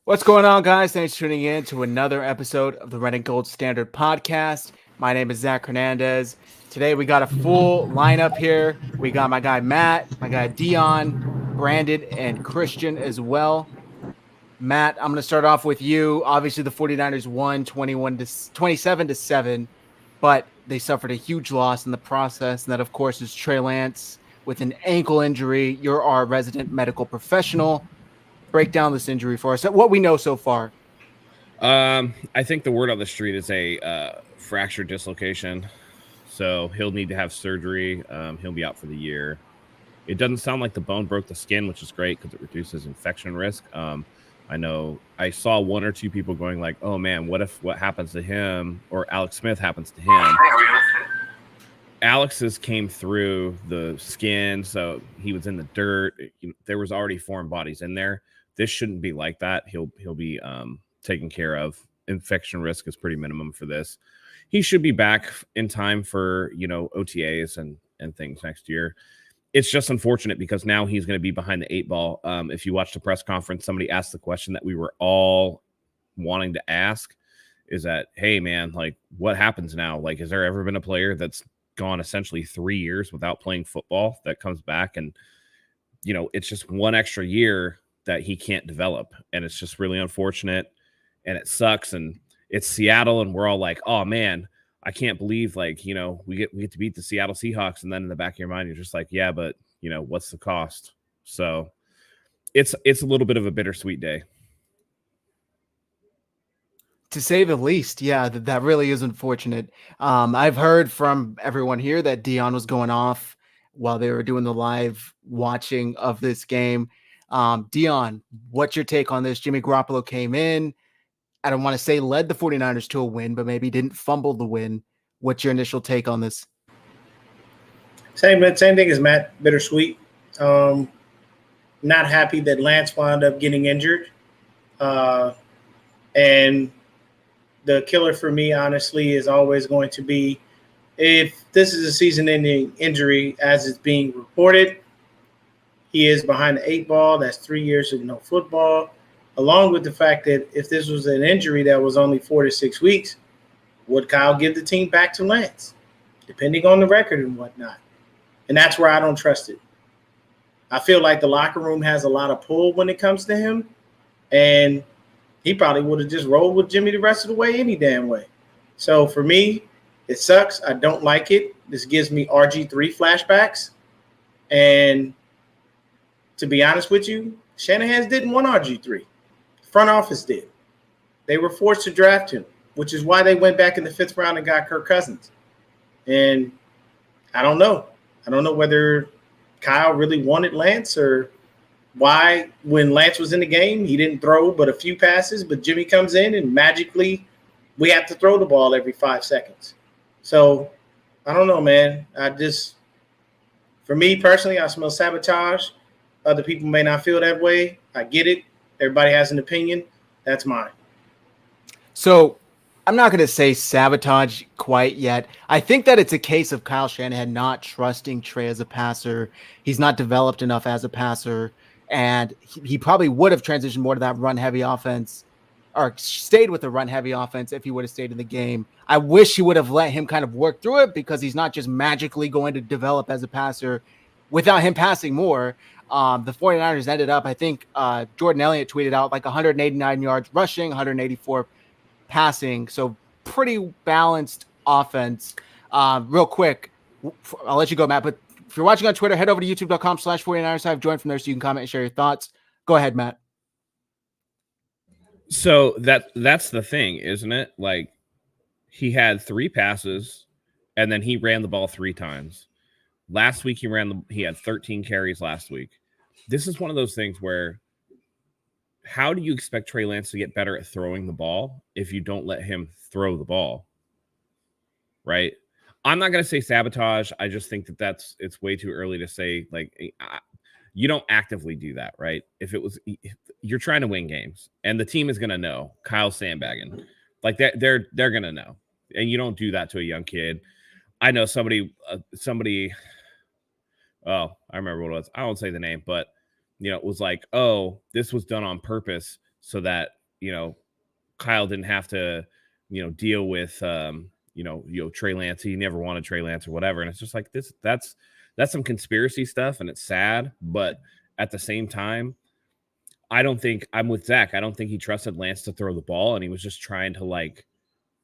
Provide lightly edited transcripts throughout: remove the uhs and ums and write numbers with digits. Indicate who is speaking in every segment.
Speaker 1: What's going on, guys? Thanks for tuning in to another episode of the Red and Gold Standard podcast. My name is Zach Hernandez. Today we got a full lineup here. We got my guy Matt, my guy Deon, Brandon, and Christian as well. Matt, I'm going to start off with you. Obviously, the 49ers won 27-7, but they suffered a huge loss in the process. And that, of course, is Trey Lance with an ankle injury. You're our resident medical professional. Break down this injury for us, what we know so far.
Speaker 2: I think the word on the street is a fracture dislocation. So he'll need to have surgery. He'll be out for the year. It doesn't sound like the bone broke the skin, which is great because it reduces infection risk. I know I saw one or two people going like, oh, man, what happens to him or Alex Smith happens to him? Alex's came through the skin, so he was in the dirt. There was already foreign bodies in there. This shouldn't be like that. He'll be taken care of. Infection risk is pretty minimum for this. He should be back in time for OTAs and things next year. It's just unfortunate because now he's going to be behind the 8 ball. If you watch the press conference, somebody asked the question that we were all wanting to ask: is that, hey man, like what happens now? Like, has there ever been a player that's gone essentially 3 years without playing football that comes back and it's just one extra year that he can't develop, and it's just really unfortunate and it sucks. And it's Seattle and we're all like, oh man, I can't believe we get to beat the Seattle Seahawks, and then in the back of your mind you're just like, yeah, but what's the cost? So it's a little bit of a bittersweet day,
Speaker 1: to say the least. Yeah, that really is unfortunate. I've heard from everyone here that Deon was going off while they were doing the live watching of this game. Deon, what's your take on this? Jimmy Garoppolo came in, I don't want to say led the 49ers to a win, but maybe didn't fumble the win. What's your initial take on this?
Speaker 3: Same thing as Matt, bittersweet. Not happy that Lance wound up getting injured. And the killer for me, honestly, is always going to be, if this is a season-ending injury as it's being reported, he is behind the 8 ball. That's 3 years of no football, along with the fact that if this was an injury that was only 4 to 6 weeks, would Kyle give the team back to Lance, depending on the record and whatnot? And that's where I don't trust it. I feel like the locker room has a lot of pull when it comes to him, and he probably would have just rolled with Jimmy the rest of the way any damn way. So for me, it sucks. I don't like it. This gives me RG3 flashbacks. And to be honest with you, Shanahan's didn't want RG3. The front office did. They were forced to draft him, which is why they went back in the 5th round and got Kirk Cousins. And I don't know. I don't know whether Kyle really wanted Lance, or why, when Lance was in the game, he didn't throw but a few passes, but Jimmy comes in and magically we have to throw the ball every 5 seconds. So I don't know, man. For me personally, I smell sabotage. Other people may not feel that way. I get it. Everybody has an opinion. That's mine.
Speaker 1: So I'm not going to say sabotage quite yet. I think that it's a case of Kyle Shanahan not trusting Trey as a passer. He's not developed enough as a passer, and he probably would have transitioned more to that run-heavy offense, or stayed with the run-heavy offense if he would have stayed in the game. I wish he would have let him kind of work through it, because he's not just magically going to develop as a passer without him passing more. The 49ers ended up, I think Jordan Elliott tweeted out like 189 yards rushing, 184 passing. So pretty balanced offense. Real quick, I'll let you go, Matt, but if you're watching on Twitter, head over to youtube.com/49ers. I've joined from there so you can comment and share your thoughts. Go ahead, Matt.
Speaker 2: So that's the thing, isn't it? Like, he had 3 passes and then he ran the ball 3 times. Last week he had 13 carries last week. This is one of those things where, how do you expect Trey Lance to get better at throwing the ball if you don't let him throw the ball? Right? I'm not going to say sabotage. I just think that it's way too early to say, like, you don't actively do that, right? If you're trying to win games and the team is going to know Kyle's sandbagging, like they're going to know, and you don't do that to a young kid. I know somebody, oh, I remember what it was. I won't say the name, but it was like, oh, this was done on purpose so that, Kyle didn't have to, deal with, Trey Lance. He never wanted Trey Lance or whatever. And it's just like that's some conspiracy stuff, and it's sad. But at the same time, I'm with Zach. I don't think he trusted Lance to throw the ball, and he was just trying to like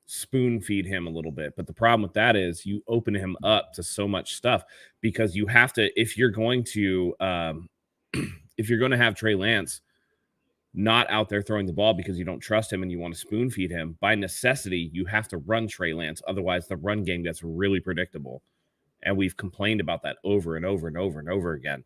Speaker 2: spoon feed him a little bit. But the problem with that is you open him up to so much stuff, because you have to, if you're going to have Trey Lance not out there throwing the ball because you don't trust him and you want to spoon feed him, by necessity, you have to run Trey Lance. Otherwise, the run game gets really predictable. And we've complained about that over and over and over and over again.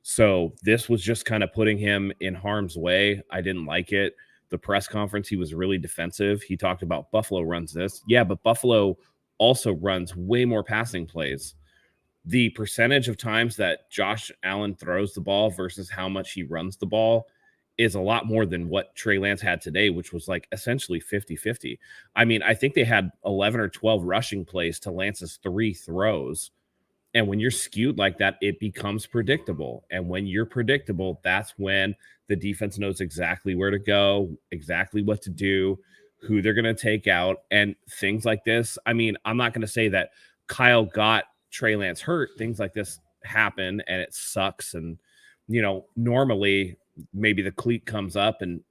Speaker 2: So this was just kind of putting him in harm's way. I didn't like it. The press conference, he was really defensive. He talked about Buffalo runs this. Yeah, but Buffalo also runs way more passing plays. The percentage of times that Josh Allen throws the ball versus how much he runs the ball is a lot more than what Trey Lance had today, which was like essentially 50-50. I mean, I think they had 11 or 12 rushing plays to Lance's 3 throws. And when you're skewed like that, it becomes predictable. And when you're predictable, that's when the defense knows exactly where to go, exactly what to do, who they're going to take out, and things like this. I mean, I'm not going to say that Kyle got Trey Lance hurt. Things like this happen, and it sucks. And, normally maybe the cleat comes up and,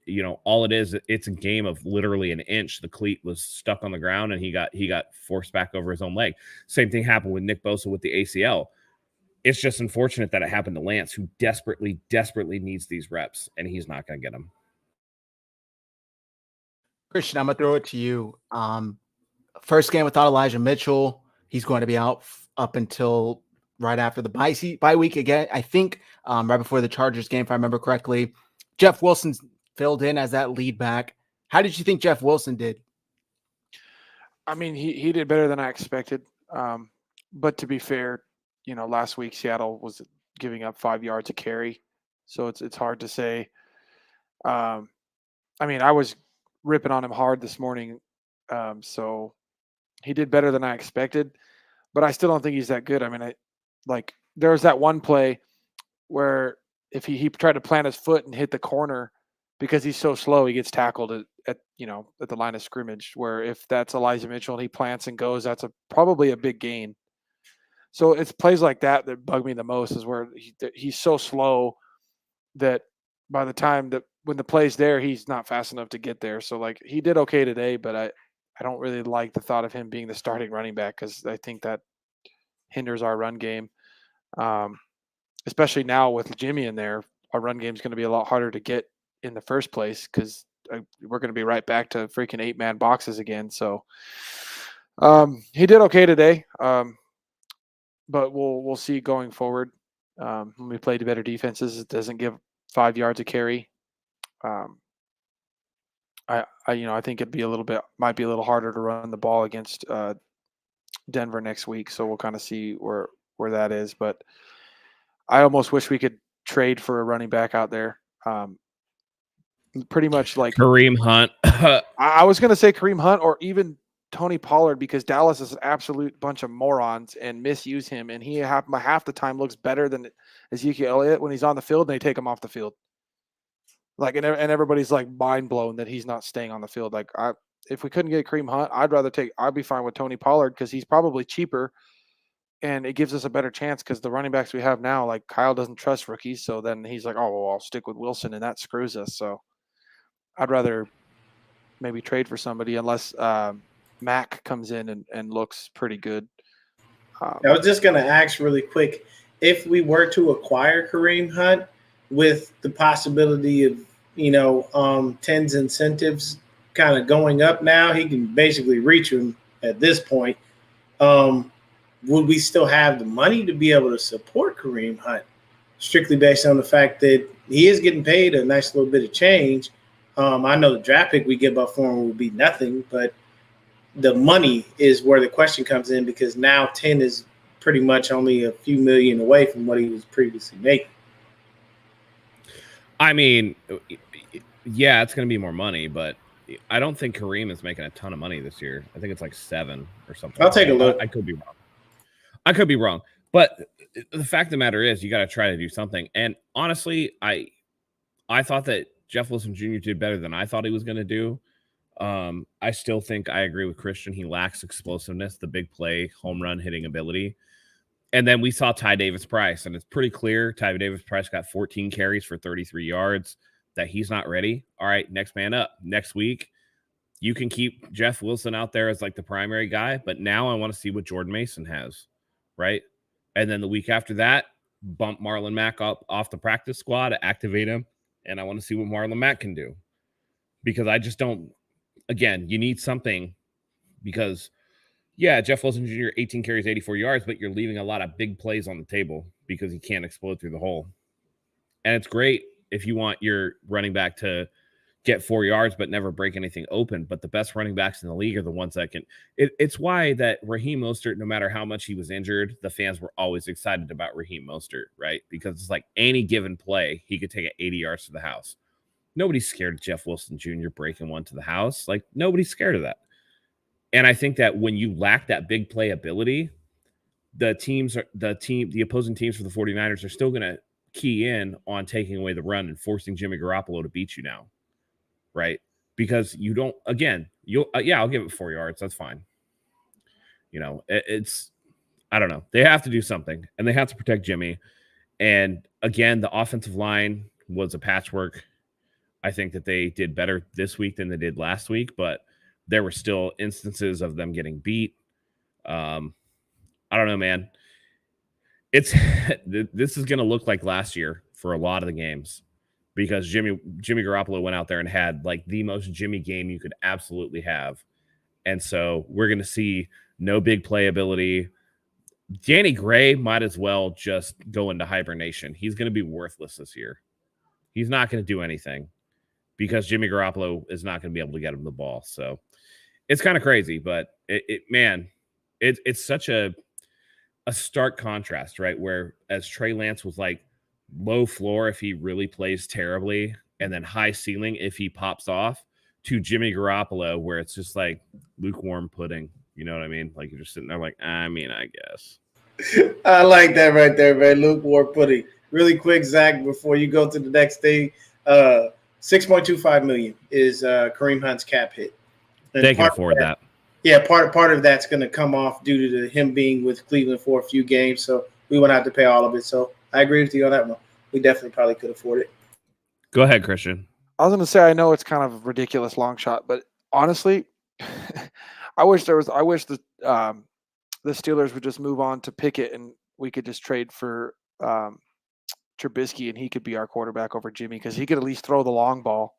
Speaker 2: all it is, it's a game of literally an inch. The cleat was stuck on the ground and he got forced back over his own leg. Same thing happened with Nick Bosa with the ACL. It's just unfortunate that it happened to Lance, who desperately needs these reps, and he's not going to get them.
Speaker 1: Christian, I'm going to throw it to you. First game without Elijah Mitchell. He's going to be out up until right after the bye week again. I think right before the Chargers game, if I remember correctly. Jeff Wilson filled in as that lead back. How did you think Jeff Wilson did?
Speaker 4: I mean, he did better than I expected. But to be fair, last week Seattle was giving up 5 yards a carry, so it's hard to say. I mean, I was ripping on him hard this morning, so he did better than I expected. But I still don't think he's that good. I mean, there was that one play where if he tried to plant his foot and hit the corner, because he's so slow, he gets tackled at the line of scrimmage, where if that's Elijah Mitchell and he plants and goes, that's probably a big gain. So it's plays like that bug me the most, is where he's so slow that by the time that when the play's there, he's not fast enough to get there. So like, he did okay today, but I don't really like the thought of him being the starting running back, because I think that hinders our run game. Especially now with Jimmy in there, our run game is going to be a lot harder to get in the first place, because we're going to be right back to freaking 8-man boxes again. So he did okay today, but we'll see going forward. When we play the better defenses, it doesn't give 5 yards a carry. I think might be a little harder to run the ball against Denver next week. So we'll kind of see where that is. But I almost wish we could trade for a running back out there. Pretty much like
Speaker 2: Kareem Hunt.
Speaker 4: I was going to say Kareem Hunt, or even Tony Pollard, because Dallas is an absolute bunch of morons and misuse him. And he half the time looks better than Ezekiel Elliott when he's on the field, and they take him off the field. Like, and everybody's like mind blown that he's not staying on the field. Like, if we couldn't get Kareem Hunt, I'd be fine with Tony Pollard, because he's probably cheaper, and it gives us a better chance, because the running backs we have now, like, Kyle doesn't trust rookies. So then he's like, oh, well, I'll stick with Wilson, and that screws us. So I'd rather maybe trade for somebody, unless Mac comes in and looks pretty good.
Speaker 3: I was just going to ask really quick, if we were to acquire Kareem Hunt with the possibility of, Ten's incentives kind of going up now, he can basically reach him at this point. Would we still have the money to be able to support Kareem Hunt, strictly based on the fact that he is getting paid a nice little bit of change? I know the draft pick we give up for him will be nothing, but the money is where the question comes in, because now 10 is pretty much only a few million away from what he was previously making.
Speaker 2: I mean, yeah, it's going to be more money, but I don't think Kareem is making a ton of money this year. I think it's like 7 or something.
Speaker 3: I'll take a look.
Speaker 2: I could be wrong. But the fact of the matter is, you got to try to do something. And honestly, I thought that Jeff Wilson Jr. did better than I thought he was going to do. I still think I agree with Christian. He lacks explosiveness, the big play, home run hitting ability. And then we saw Ty Davis-Price, and it's pretty clear Ty Davis-Price got 14 carries for 33 yards, that he's not ready. All right, next man up. Next week, you can keep Jeff Wilson out there as like the primary guy, but now I want to see what Jordan Mason has, right? And then the week after that, bump Marlon Mack up off the practice squad, activate him, and I want to see what Marlon Mack can do. Because I just don't, again, you need something because, yeah, Jeff Wilson Jr., 18 carries, 84 yards, but you're leaving a lot of big plays on the table because he can't explode through the hole. And it's great if you want your running back to get 4 yards but never break anything open. But the best running backs in the league are the ones that can. It's why that Raheem Mostert, no matter how much he was injured, the fans were always excited about Raheem Mostert, right? Because it's like any given play, he could take it 80 yards to the house. Nobody's scared of Jeff Wilson Jr. breaking one to the house. Like, nobody's scared of that. And I think that when you lack that big play ability, the opposing teams for the 49ers are still going to key in on taking away the run and forcing Jimmy Garoppolo to beat you now, right? Because you don't, again, I'll give it 4 yards. That's fine. You know, it's, I don't know. They have to do something, and they have to protect Jimmy. And again, the offensive line was a patchwork. I think that they did better this week than they did last week, but there were still instances of them getting beat. I don't know, man. This is going to look like last year for a lot of the games because Jimmy Garoppolo went out there and had like the most Jimmy game you could absolutely have. And so we're going to see no big play ability. Danny Gray might as well just go into hibernation. He's going to be worthless this year. He's not going to do anything because Jimmy Garoppolo is not going to be able to get him the ball. So it's kind of crazy, but it's such a stark contrast, right? Where as Trey Lance was like low floor if he really plays terribly, and then high ceiling if he pops off, to Jimmy Garoppolo, where it's just like lukewarm pudding. You know what I mean? Like you're just sitting there like, I mean, I guess.
Speaker 3: I like that right there, man. Lukewarm pudding. Really quick, Zach, before you go to the next thing, $6.25 million is Kareem Hunt's cap hit. And
Speaker 2: they can afford that.
Speaker 3: Yeah, part of that's going to come off due to him being with Cleveland for a few games, so we won't have to pay all of it. So I agree with you on that one. We definitely probably could afford it.
Speaker 2: Go ahead, Christian.
Speaker 4: I was going to say, I know it's kind of a ridiculous long shot, but honestly, I wish the Steelers would just move on to Pickett and we could just trade for Trubisky and he could be our quarterback over Jimmy because he could at least throw the long ball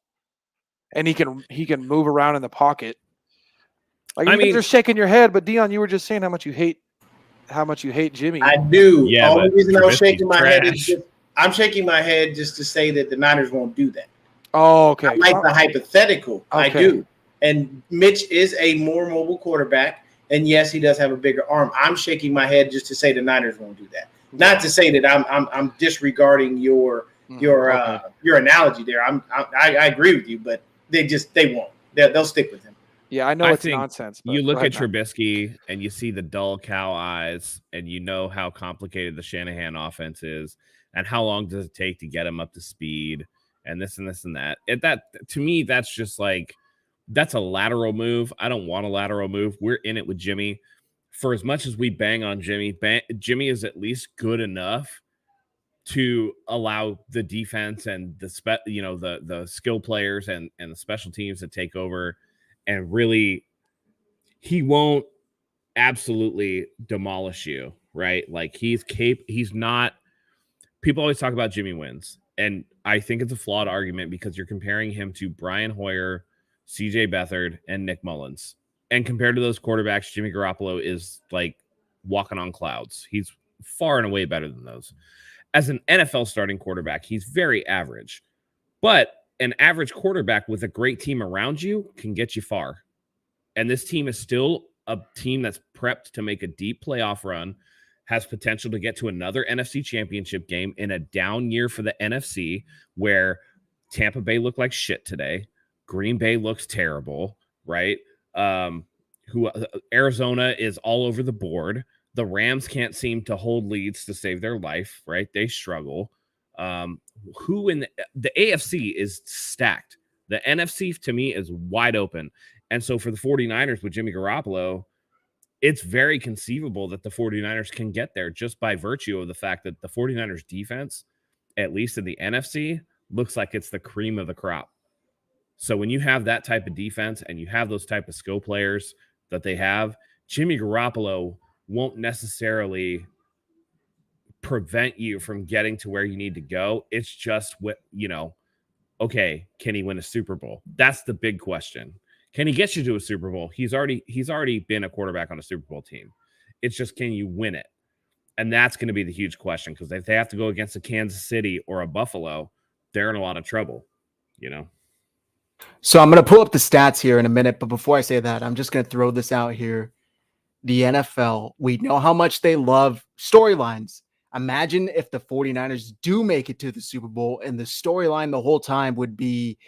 Speaker 4: and he can move around in the pocket. Like, I mean, you're shaking your head, but Deon, you were just saying how much you hate Jimmy.
Speaker 3: I do.
Speaker 2: Yeah,
Speaker 3: the only reason I'm shaking my
Speaker 2: trash.
Speaker 3: head is I'm shaking my head just to say that the Niners won't do that.
Speaker 4: Oh, okay.
Speaker 3: I like the hypothetical. Okay. I do. And Mitch is a more mobile quarterback, and yes, he does have a bigger arm. I'm shaking my head just to say the Niners won't do that. Not to say that I'm disregarding your analogy there. I agree with you, but they won't. They'll stick with him.
Speaker 4: Yeah, I know it's nonsense.
Speaker 2: You look at Trubisky and you see the dull cow eyes, and you know how complicated the Shanahan offense is, and how long does it take to get him up to speed, and this and this and that. That to me, that's just like that's a lateral move. I don't want a lateral move. We're in it with Jimmy. For as much as we bang on Jimmy, Jimmy is at least good enough to allow the defense and the skill players and the special teams to take over. And really, he won't absolutely demolish you, right? Like he's not. People always talk about Jimmy wins, and I think it's a flawed argument because you're comparing him to Brian Hoyer, C.J. Beathard, and Nick Mullins. And compared to those quarterbacks, Jimmy Garoppolo is like walking on clouds. He's far and away better than those. As an NFL starting quarterback, he's very average, but an average quarterback with a great team around you can get you far. And this team is still a team that's prepped to make a deep playoff run, has potential to get to another NFC championship game in a down year for the NFC, where Tampa Bay looked like shit today. Green Bay looks terrible, right? Arizona is all over the board. The Rams can't seem to hold leads to save their life, right? They struggle. Who in the AFC is stacked. The NFC to me is wide open. And so for the 49ers with Jimmy Garoppolo, it's very conceivable that the 49ers can get there just by virtue of the fact that the 49ers defense, at least in the NFC, looks like it's the cream of the crop. So when you have that type of defense and you have those type of skill players that they have, Jimmy Garoppolo won't necessarily prevent you from getting to where you need to go. It's just what, okay, can he win a Super Bowl? That's the big question. Can he get you to a Super Bowl? He's already been a quarterback on a Super Bowl team. It's just, can you win it? And that's going to be the huge question, because if they have to go against a Kansas City or a Buffalo, they're in a lot of trouble,
Speaker 1: So I'm going to pull up the stats here in a minute, but before I say that, I'm just going to throw this out here. The NFL, we know how much they love storylines. Imagine if the 49ers do make it to the Super Bowl and the storyline the whole time would be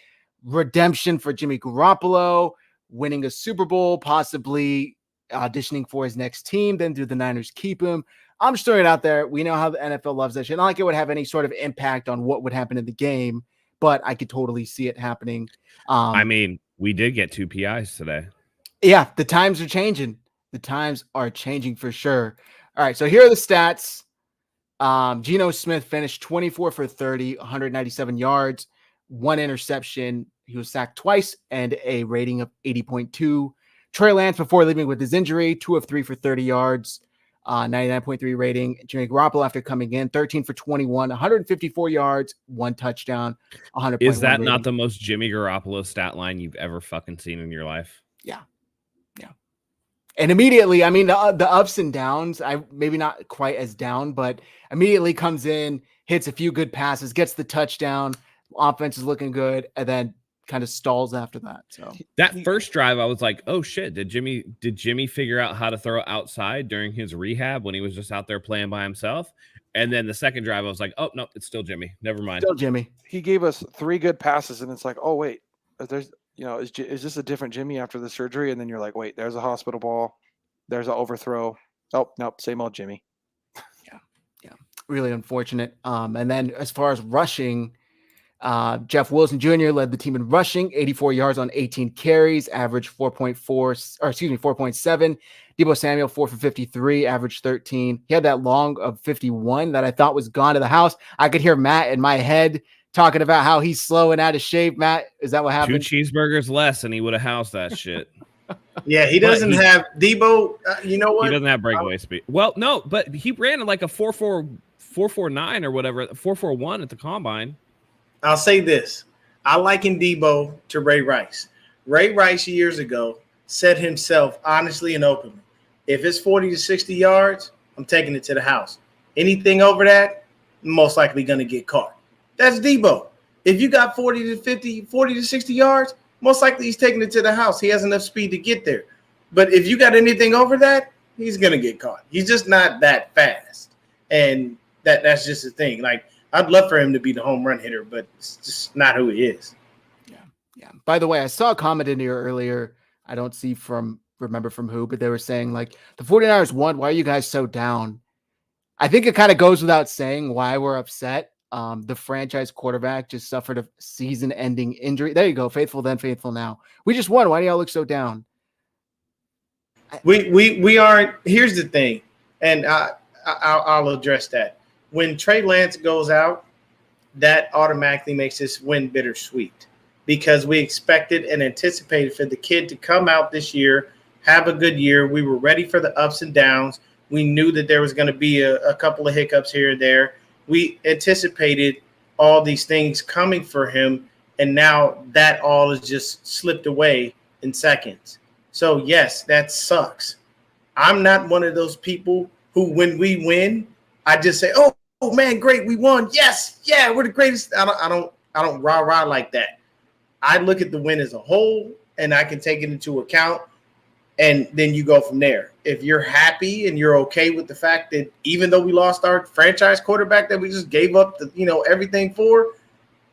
Speaker 1: redemption for Jimmy Garoppolo, winning a Super Bowl, possibly auditioning for his next team. Then do the Niners keep him? I'm just throwing it out there. We know how the NFL loves that shit. Not like it would have any sort of impact on what would happen in the game, but I could totally see it happening.
Speaker 2: We did get 2 PIs today.
Speaker 1: Yeah, the times are changing. The times are changing for sure. All right, so here are the stats. Geno Smith finished 24 for 30, 197 yards, 1 interception. He was sacked twice and a rating of 80.2. Trey Lance, before leaving with his injury, 2 of 3 for 30 yards, 99.3 rating. Jimmy Garoppolo, after coming in, 13 for 21, 154 yards, 1 touchdown, 100.
Speaker 2: Is that
Speaker 1: rating.
Speaker 2: not the most Jimmy Garoppolo stat line you've ever fucking seen in your life?
Speaker 1: Yeah. And immediately, I mean, the ups and downs, maybe not quite as down, but immediately comes in, hits a few good passes, gets the touchdown, offense is looking good, and then kind of stalls after that. So
Speaker 2: that first drive, I was like, oh shit, did Jimmy figure out how to throw outside during his rehab when he was just out there playing by himself? And then the second drive, I was like, oh no, it's still Jimmy. Never mind.
Speaker 1: Still Jimmy.
Speaker 4: He gave us 3 good passes, and it's like, oh wait, there's is this a different Jimmy after the surgery? And then you're like, wait, there's a hospital ball, there's an overthrow. Oh nope, same old Jimmy.
Speaker 1: Yeah, really unfortunate. And then as far as rushing, Jeff Wilson Jr. led the team in rushing, 84 yards on 18 carries, average 4.7. Deebo Samuel, 4 for 53, average 13. He had that long of 51 that I thought was gone to the house. I could hear Matt in my head talking about how he's slow and out of shape. Matt, is that what happened?
Speaker 2: 2 cheeseburgers less, and he would have housed that shit.
Speaker 3: Yeah, he doesn't have Deebo. You know what?
Speaker 2: He doesn't have breakaway speed. Well, no, but he ran like a 4.49 or whatever, 4.41 at the combine.
Speaker 3: I'll say this. I liken Deebo to Ray Rice. Ray Rice years ago said himself honestly and openly, if it's 40 to 60 yards, I'm taking it to the house. Anything over that, I'm most likely going to get caught. That's Deebo. If you got 40 to 60 yards, most likely he's taking it to the house. He has enough speed to get there. But if you got anything over that, he's going to get caught. He's just not that fast. And that's just the thing. Like, I'd love for him to be the home run hitter, but it's just not who he is.
Speaker 1: Yeah. By the way, I saw a comment in here earlier. I don't remember from who, but they were saying like the 49ers won. Why are you guys so down? I think it kind of goes without saying why we're upset. The franchise quarterback just suffered a season-ending injury. There you go. Faithful then, faithful now. We just won. Why do y'all look so down?
Speaker 3: We aren't. Here's the thing, and I'll address that. When Trey Lance goes out, that automatically makes this win bittersweet because we expected and anticipated for the kid to come out this year, have a good year. We were ready for the ups and downs. We knew that there was going to be a couple of hiccups here and there. We anticipated all these things coming for him, and now that all is just slipped away in seconds. So, yes, that sucks. I'm not one of those people who, when we win, I just say, oh man, great, we won. Yes, yeah, we're the greatest. I don't rah-rah like that. I look at the win as a whole, and I can take it into account, and then you go from there. If you're happy and you're okay with the fact that even though we lost our franchise quarterback that we just gave up everything for,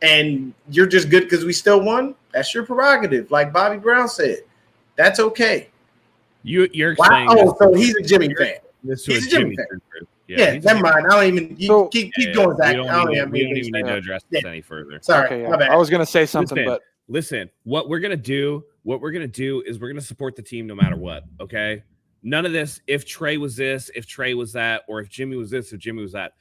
Speaker 3: and you're just good because we still won, that's your prerogative. Like Bobby Brown said, that's okay.
Speaker 2: You're
Speaker 3: wow.
Speaker 2: saying
Speaker 3: Oh, so he's a Jimmy fan.
Speaker 2: This
Speaker 3: He's
Speaker 2: was
Speaker 3: a Jimmy
Speaker 2: Jimmy's
Speaker 3: fan. Yeah, never mind. I don't even keep going, Zach.
Speaker 2: We don't even need to address this any further.
Speaker 3: Sorry,
Speaker 4: Okay,
Speaker 3: my bad.
Speaker 4: I was gonna say something,
Speaker 2: listen. What we're gonna do is we're gonna support the team no matter what. Okay. None of this. If Trey was this, if Trey was that, or if Jimmy was this, if Jimmy was that.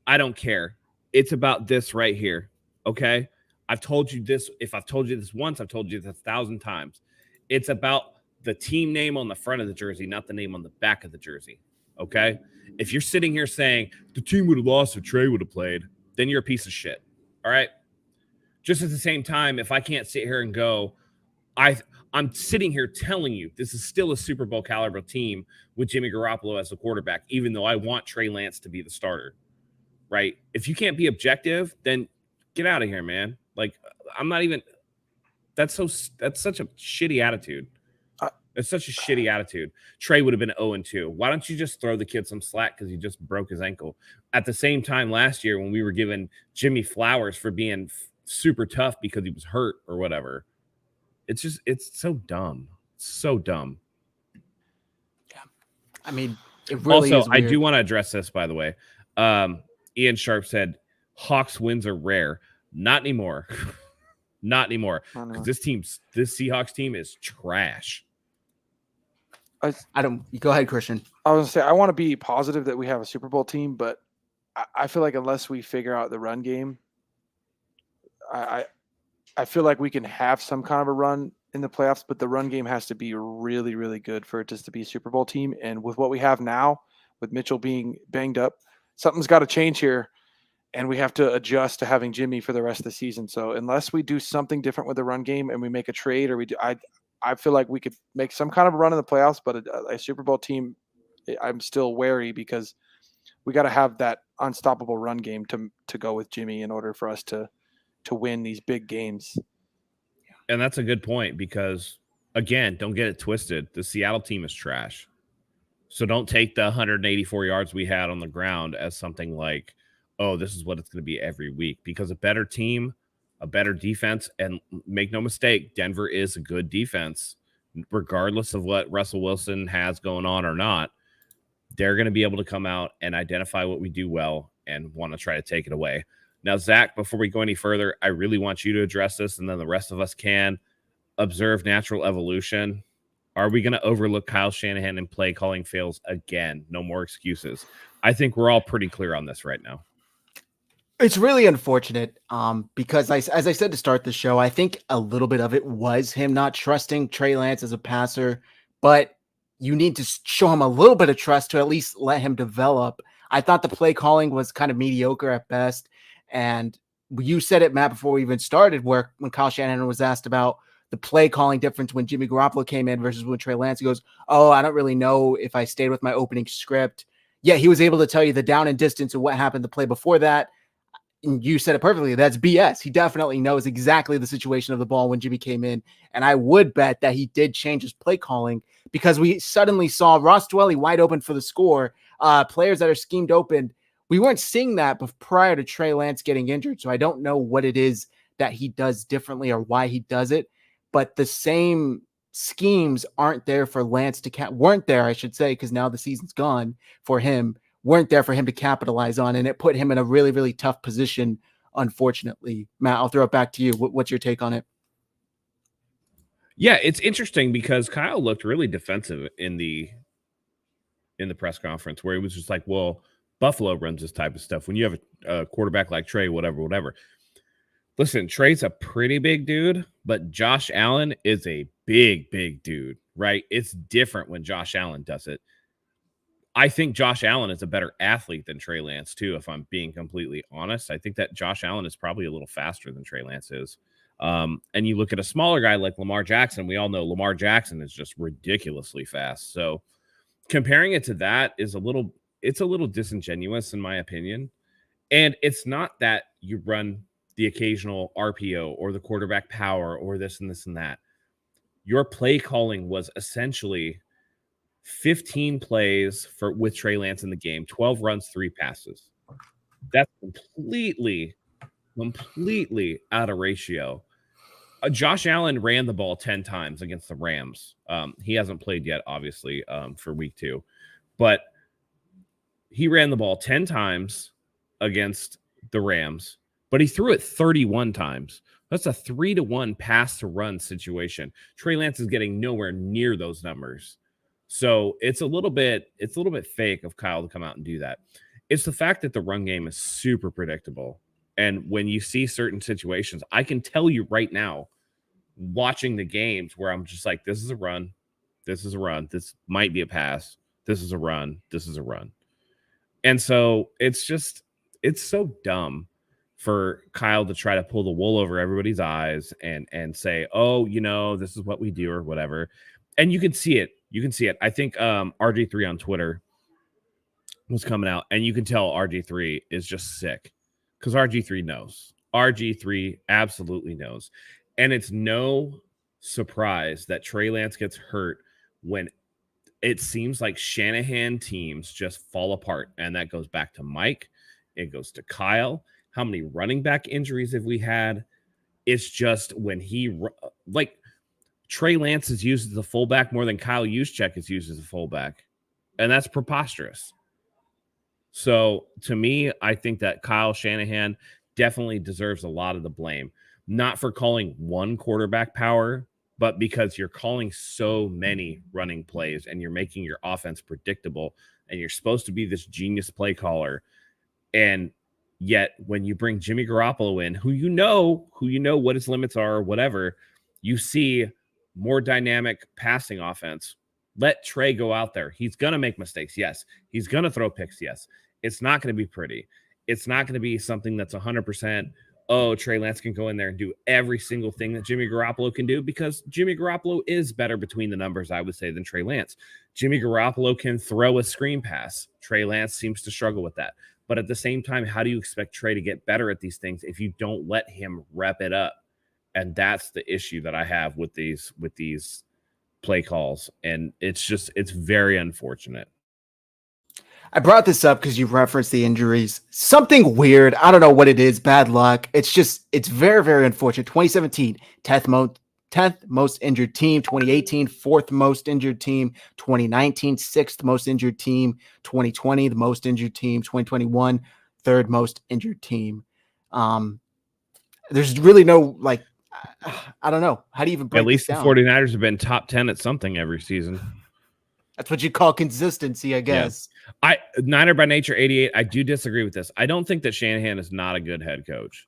Speaker 2: I don't care. It's about this right here. Okay. I've told you this. If I've told you this once, I've told you this 1,000 times. It's about the team name on the front of the jersey, not the name on the back of the jersey. Okay. If you're sitting here saying the team would have lost if Trey would have played, then you're a piece of shit. All right. Just at the same time, if I can't sit here and go, I'm sitting here telling you this is still a Super Bowl caliber team with Jimmy Garoppolo as the quarterback, even though I want Trey Lance to be the starter. Right. If you can't be objective, then get out of here, man. Like, I'm not even. That's such a shitty attitude. It's such a shitty attitude. Trey would have been 0-2. Why don't you just throw the kid some slack because he just broke his ankle? At the same time last year when we were giving Jimmy flowers for being super tough because he was hurt or whatever. It's so dumb. So dumb.
Speaker 1: Yeah. I mean, it really
Speaker 2: also,
Speaker 1: is weird.
Speaker 2: I do want to address this, by the way. Ian Sharp said Hawks wins are rare. Not anymore. Not anymore. Because this Seahawks team is trash.
Speaker 1: You go ahead, Christian.
Speaker 4: I was gonna say I want to be positive that we have a Super Bowl team, but I feel like unless we figure out the run game, I feel like we can have some kind of a run in the playoffs, but the run game has to be really, really good for it just to be a Super Bowl team. And with what we have now, with Mitchell being banged up, something's got to change here, and we have to adjust to having Jimmy for the rest of the season. So unless we do something different with the run game and we make a trade, or I feel like we could make some kind of a run in the playoffs, but a Super Bowl team, I'm still wary because we got to have that unstoppable run game to go with Jimmy in order for us to win these big games.
Speaker 2: And that's a good point because, again, don't get it twisted. The Seattle team is trash. So don't take the 184 yards we had on the ground as something like, oh, this is what it's going to be every week. Because a better team, a better defense, and make no mistake, Denver is a good defense. Regardless of what Russell Wilson has going on or not, they're going to be able to come out and identify what we do well and want to try to take it away. Now, Zach, before we go any further, I really want you to address this, and then the rest of us can observe natural evolution. Are we going to overlook Kyle Shanahan and play calling fails again? No more excuses. I think we're all pretty clear on this right now.
Speaker 1: It's really unfortunate because, as I said to start the show, I think a little bit of it was him not trusting Trey Lance as a passer, but you need to show him a little bit of trust to at least let him develop. I thought the play calling was kind of mediocre at best. And you said it, Matt, before we even started, where when Kyle Shanahan was asked about the play calling difference when Jimmy Garoppolo came in versus when Trey Lance, he goes, oh, I don't really know if I stayed with my opening script. Yeah, he was able to tell you the down and distance of what happened the play before that. And you said it perfectly. That's BS. He definitely knows exactly the situation of the ball when Jimmy came in. And I would bet that he did change his play calling because we suddenly saw Ross Dwelly wide open for the score, players that are schemed open. We weren't seeing that prior to Trey Lance getting injured. So I don't know what it is that he does differently or why he does it. But the same schemes aren't there for Lance weren't there, I should say, because now the season's gone for him. Weren't there for him to capitalize on, and it put him in a really, really tough position, unfortunately. Matt, I'll throw it back to you. What's your take on it?
Speaker 2: Yeah, it's interesting because Kyle looked really defensive in the press conference where he was just like, well, Buffalo runs this type of stuff. When you have a quarterback like Trey, whatever. Listen, Trey's a pretty big dude, but Josh Allen is a big, big dude, right? It's different when Josh Allen does it. I think Josh Allen is a better athlete than Trey Lance, too, if I'm being completely honest. I think that Josh Allen is probably a little faster than Trey Lance is. And you look at a smaller guy like Lamar Jackson, we all know Lamar Jackson is just ridiculously fast. So comparing it to that is it's a little disingenuous in my opinion. And it's not that you run the occasional RPO or the quarterback power or this and this and that. Your play calling was essentially 15 plays with Trey Lance in the game, 12 runs, 3 passes. That's completely out of ratio. Josh Allen ran the ball 10 times against the Rams. He hasn't played yet, obviously, for week 2. But he ran the ball 10 times against the Rams, but he threw it 31 times. That's a 3-to-1 pass to run situation. Trey Lance is getting nowhere near those numbers. So it's a little bit fake of Kyle to come out and do that. It's the fact that the run game is super predictable. And when you see certain situations, I can tell you right now, watching the games where I'm just like, this is a run. This is a run. This might be a pass. This is a run. This is a run. And so it's so dumb for Kyle to try to pull the wool over everybody's eyes and say, oh, this is what we do or whatever. And you can see it. I think RG3 on Twitter was coming out, and you can tell RG3 is just sick because RG3 knows. RG3 absolutely knows. And it's no surprise that Trey Lance gets hurt when it seems like Shanahan teams just fall apart. And that goes back to Mike. It goes to Kyle. How many running back injuries have we had? It's just when Trey Lance is used as a fullback more than Kyle Juszczyk is used as a fullback. And that's preposterous. So to me, I think that Kyle Shanahan definitely deserves a lot of the blame. Not for calling one quarterback power, but because you're calling so many running plays and you're making your offense predictable and you're supposed to be this genius play caller. And yet when you bring Jimmy Garoppolo in, who you know what his limits are or whatever, you see more dynamic passing offense. Let Trey go out there. He's going to make mistakes. Yes. He's going to throw picks. Yes. It's not going to be pretty. It's not going to be something that's 100%. Oh, Trey Lance can go in there and do every single thing that Jimmy Garoppolo can do, because Jimmy Garoppolo is better between the numbers, I would say, than Trey Lance. Jimmy Garoppolo can throw a screen pass. Trey Lance seems to struggle with that. But at the same time, how do you expect Trey to get better at these things if you don't let him rep it up? And that's the issue that I have with these play calls. And it's very unfortunate.
Speaker 1: I brought this up because you referenced the injuries. Something weird. I don't know what it is. Bad luck. It's very, very unfortunate. 2017, 10th most injured team. 2018, 4th most injured team. 2019, 6th most injured team. 2020, the most injured team. 2021, 3rd most injured team. There's really no, I don't know. How do you even break
Speaker 2: At least
Speaker 1: this
Speaker 2: the
Speaker 1: down?
Speaker 2: 49ers have been top 10 at something every season.
Speaker 1: That's what you call consistency, I guess.
Speaker 2: Yeah. Niner by nature 88. I do disagree with this. I don't think that Shanahan is not a good head coach.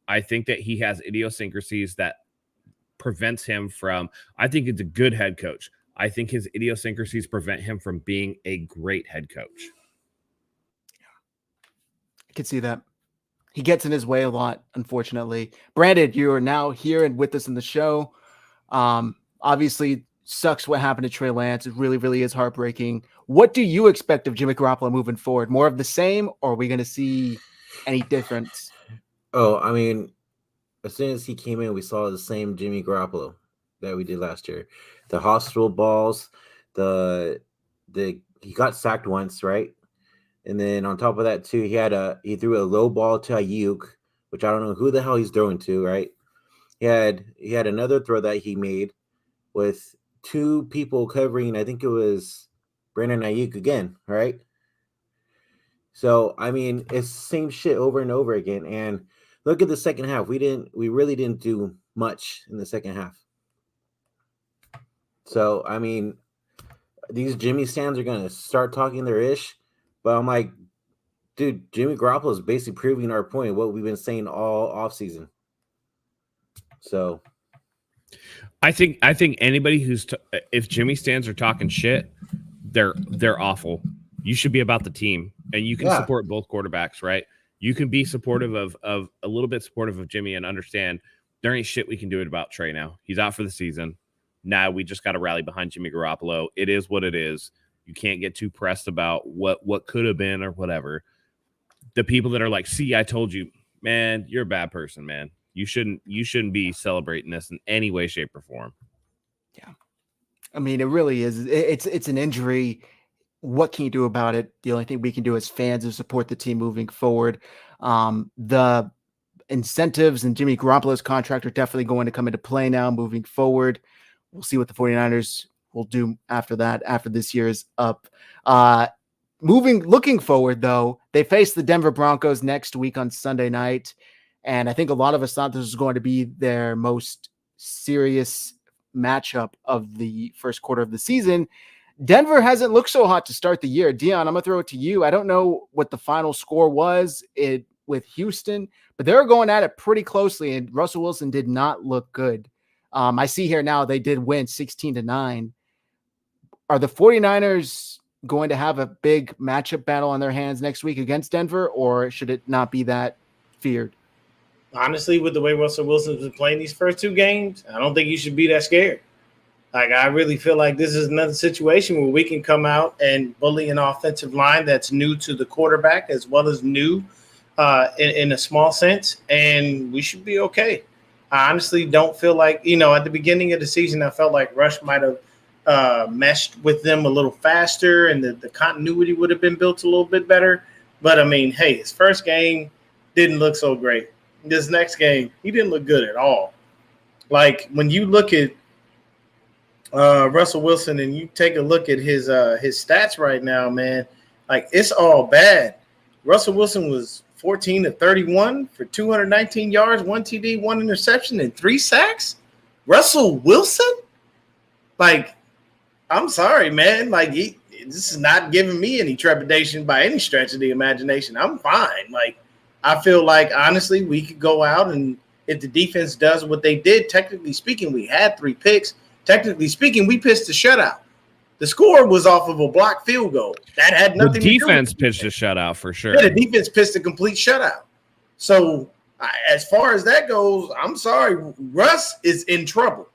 Speaker 2: I think that he has idiosyncrasies that prevents him from. I think it's a good head coach. I think his idiosyncrasies prevent him from being a great head coach.
Speaker 1: I can see that. He gets in his way a lot, unfortunately. Brandon, you are now here and with us in the show. Obviously, sucks what happened to Trey Lance. It really, really is heartbreaking. What do you expect of Jimmy Garoppolo moving forward? More of the same, or are we going to see any difference?
Speaker 5: Oh, I mean, as soon as he came in, we saw the same Jimmy Garoppolo that we did last year. The hospital balls, he got sacked once, right? And then on top of that too, he threw a low ball to Ayuk, which I don't know who the hell he's throwing to, right? He had another throw that he made with 2 people covering. I think it was Brandon Ayuk again, right? So I mean, it's the same shit over and over again. And look at the second half. We really didn't do much in the second half. So I mean, these Jimmy stands are gonna start talking their ish, but I'm like, dude, Jimmy Garoppolo is basically proving our point, what we've been saying all offseason. So
Speaker 2: I think anybody if Jimmy stands are talking shit, they're awful. You should be about the team, and you can support both quarterbacks, right? You can be supportive of a little bit supportive of Jimmy and understand there ain't shit we can do about Trey now. He's out for the season. Now we just got to rally behind Jimmy Garoppolo. It is what it is. You can't get too pressed about what could have been or whatever. The people that are like, see, I told you, man, you're a bad person, man. You shouldn't be celebrating this in any way, shape, or form.
Speaker 1: Yeah. I mean, it really is. It's an injury. What can you do about it? The only thing we can do as fans is support the team moving forward. The incentives and Jimmy Garoppolo's contract are definitely going to come into play now moving forward. We'll see what the 49ers will do after that, after this year is up. looking forward, though, they face the Denver Broncos next week on Sunday night. And I think a lot of us thought this was going to be their most serious matchup of the first quarter of the season. Denver hasn't looked so hot to start the year. Deon, I'm going to throw it to you. I don't know what the final score was with Houston, but they were going at it pretty closely, and Russell Wilson did not look good. I see here now they did win 16-9. Are the 49ers going to have a big matchup battle on their hands next week against Denver, or should it not be that feared?
Speaker 3: Honestly, with the way Russell Wilson's been playing these first two games, I don't think you should be that scared. Like, I really feel like this is another situation where we can come out and bully an offensive line that's new to the quarterback as well as new in a small sense, and we should be okay. I honestly don't feel like, at the beginning of the season, I felt like Rush might have meshed with them a little faster and the continuity would have been built a little bit better. But, I mean, hey, his first game didn't look so great. This next game, he didn't look good at all. Like, when you look at Russell Wilson and you take a look at his stats right now, man, like, it's all bad. Russell Wilson was 14-31 for 219 yards, 1 TD, 1 interception, and 3 sacks. Russell Wilson? Like, I'm sorry, man. Like, this is not giving me any trepidation by any stretch of the imagination. I'm fine. Like, I feel like, honestly, we could go out and if the defense does what they did, technically speaking, we had 3 picks. Technically speaking, we pitched a shutout. The score was off of a blocked field goal. That had nothing to do with
Speaker 2: the defense pitched a shutout for sure.
Speaker 3: Yeah, the defense pitched a complete shutout. So as far as that goes, I'm sorry. Russ is in trouble.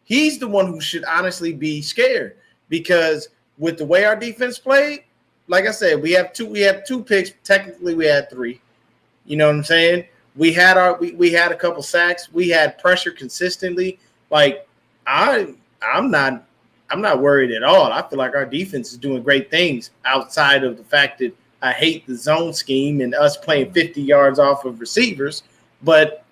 Speaker 3: He's the one who should honestly be scared because with the way our defense played, like I said, we have 2 picks. Technically, we had 3. You know what I'm saying? We had a couple sacks. We had pressure consistently. Like, I'm not worried at all. I feel like our defense is doing great things outside of the fact that I hate the zone scheme and us playing 50 yards off of receivers, but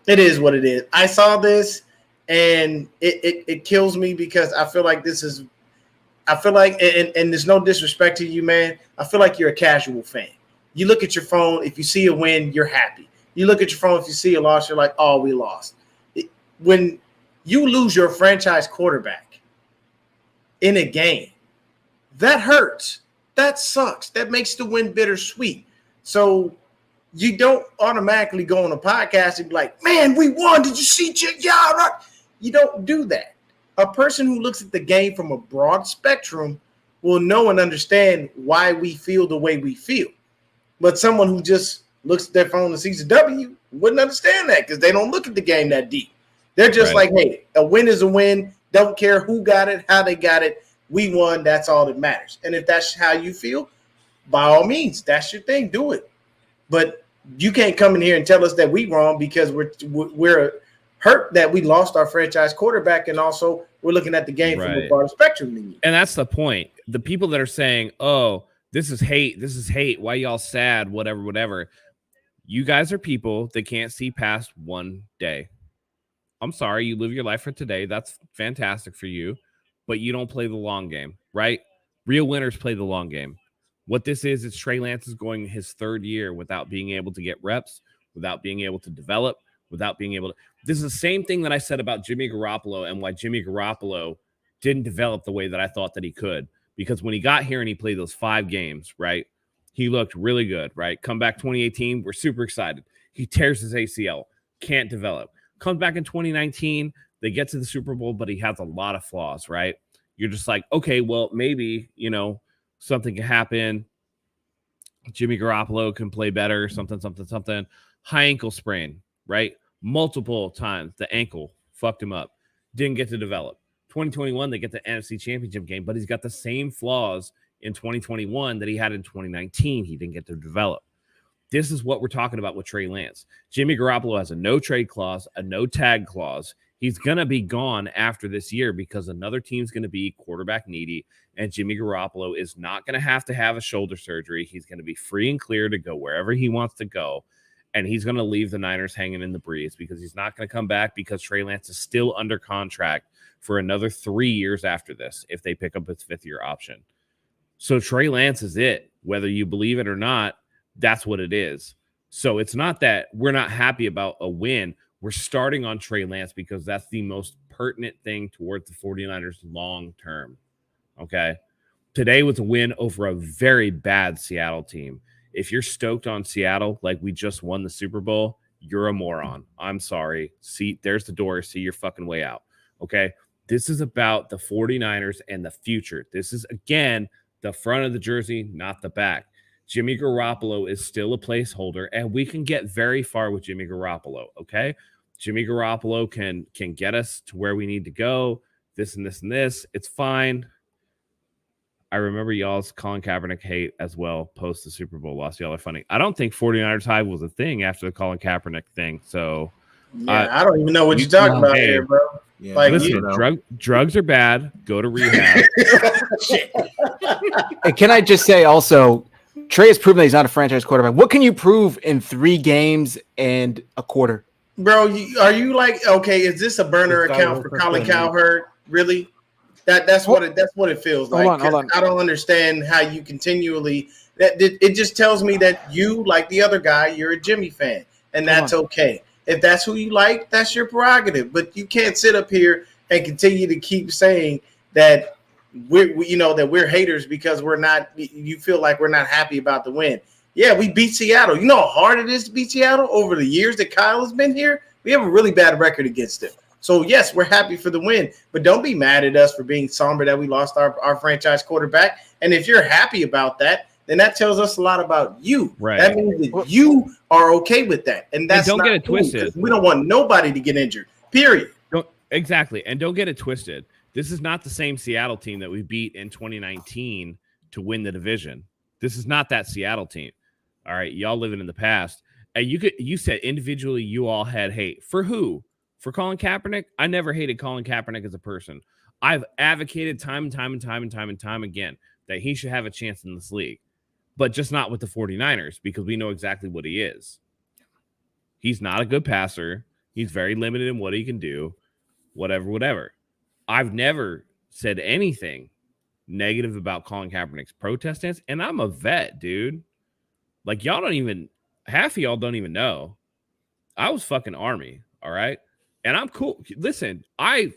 Speaker 3: it is what it is. I saw this and it kills me because I feel like and there's no disrespect to you, man. I feel like you're a casual fan. You look at your phone. If you see a win, you're happy. You look at your phone. If you see a loss, you're like, oh, we lost. When you lose your franchise quarterback in a game, that hurts. That sucks. That makes the win bittersweet. So you don't automatically go on a podcast and be like, man, we won. Did you see? Yeah, right. You don't do that. A person who looks at the game from a broad spectrum will know and understand why we feel the way we feel. But someone who just looks at their phone and sees a W wouldn't understand that because they don't look at the game that deep. They're just like, hey, a win is a win. Don't care who got it, how they got it. We won. That's all that matters. And if that's how you feel, by all means, that's your thing. Do it. But you can't come in here and tell us that we wrong because we're hurt that we lost our franchise quarterback, and also we're looking at the game from a broader spectrum than you.
Speaker 2: And that's the point. The people that are saying, oh, this is hate. Why y'all sad? Whatever. You guys are people that can't see past one day. I'm sorry, you live your life for today. That's fantastic for you, but you don't play the long game, right? Real winners play the long game. What this is Trey Lance is going his 3rd year without being able to get reps, without being able to develop, without being able to. This is the same thing that I said about Jimmy Garoppolo and why Jimmy Garoppolo didn't develop the way that I thought that he could. Because when he got here and he played those 5 games, right, he looked really good, right? Come back 2018, we're super excited. He tears his ACL, can't develop. Comes back in 2019, they get to the Super Bowl, but he has a lot of flaws, right? You're just like, okay, well, maybe, something can happen. Jimmy Garoppolo can play better, something. High ankle sprain, right? Multiple times the ankle fucked him up. Didn't get to develop. 2021, they get the NFC Championship game, but he's got the same flaws in 2021 that he had in 2019. He didn't get to develop. This is what we're talking about with Trey Lance. Jimmy Garoppolo has a no-trade clause, a no-tag clause. He's going to be gone after this year because another team's going to be quarterback needy, and Jimmy Garoppolo is not going to have a shoulder surgery. He's going to be free and clear to go wherever he wants to go, and he's going to leave the Niners hanging in the breeze because he's not going to come back because Trey Lance is still under contract for another 3 years after this if they pick up his 5th-year option. So Trey Lance is it. Whether you believe it or not, that's what it is. So it's not that we're not happy about a win. We're starting on Trey Lance because that's the most pertinent thing towards the 49ers long term. Okay. Today was a win over a very bad Seattle team. If you're stoked on Seattle like we just won the Super Bowl, you're a moron. I'm sorry. See, there's the door. See your fucking way out. Okay. This is about the 49ers and the future. This is, again, the front of the jersey, not the back. Jimmy Garoppolo is still a placeholder, and we can get very far with Jimmy Garoppolo, okay? Jimmy Garoppolo can get us to where we need to go, this and this and this. It's fine. I remember y'all's Colin Kaepernick hate as well post the Super Bowl loss. Y'all are funny. I don't think 49ers hype was a thing after the Colin Kaepernick thing, so...
Speaker 3: Yeah, I don't even know what you're talking about here, bro.
Speaker 5: Yeah,
Speaker 3: Like,
Speaker 2: listen, drugs are bad. Go to rehab.
Speaker 1: And can I just say also, Trey has proven that he's not a franchise quarterback. What can you prove in 3 games and a quarter?
Speaker 3: Bro, are you like, okay, is this a burner account for Colin Cowherd? Really? That's what it feels like.
Speaker 4: Hold on.
Speaker 3: I don't understand how you continually it just tells me that you, like the other guy, you're a Jimmy fan, and that's okay. If that's who you like, that's your prerogative. But you can't sit up here and continue to keep saying that we're haters because we're not. You feel like we're not happy about the win. Yeah, we beat Seattle. You know how hard it is to beat Seattle over the years that Kyle has been here? We have a really bad record against them. So, yes, we're happy for the win. But don't be mad at us for being somber that we lost our franchise quarterback. And if you're happy about that, then that tells us a lot about you.
Speaker 2: Right.
Speaker 3: That means that you are okay with that. And that's
Speaker 2: don't get it twisted.
Speaker 3: We don't want nobody to get injured, period.
Speaker 2: Exactly. And don't get it twisted. This is not the same Seattle team that we beat in 2019 to win the division. This is not that Seattle team. All right. Y'all living in the past. And you said individually you all had hate. For who? For Colin Kaepernick? I never hated Colin Kaepernick as a person. I've advocated time and time again that he should have a chance in this league. But just not with the 49ers because we know exactly what he is. He's not a good passer. He's very limited in what he can do. Whatever. I've never said anything negative about Colin Kaepernick's protest stance, and I'm a vet, dude. Like, half of y'all don't even know. I was fucking Army, all right? And I'm cool. Listen, I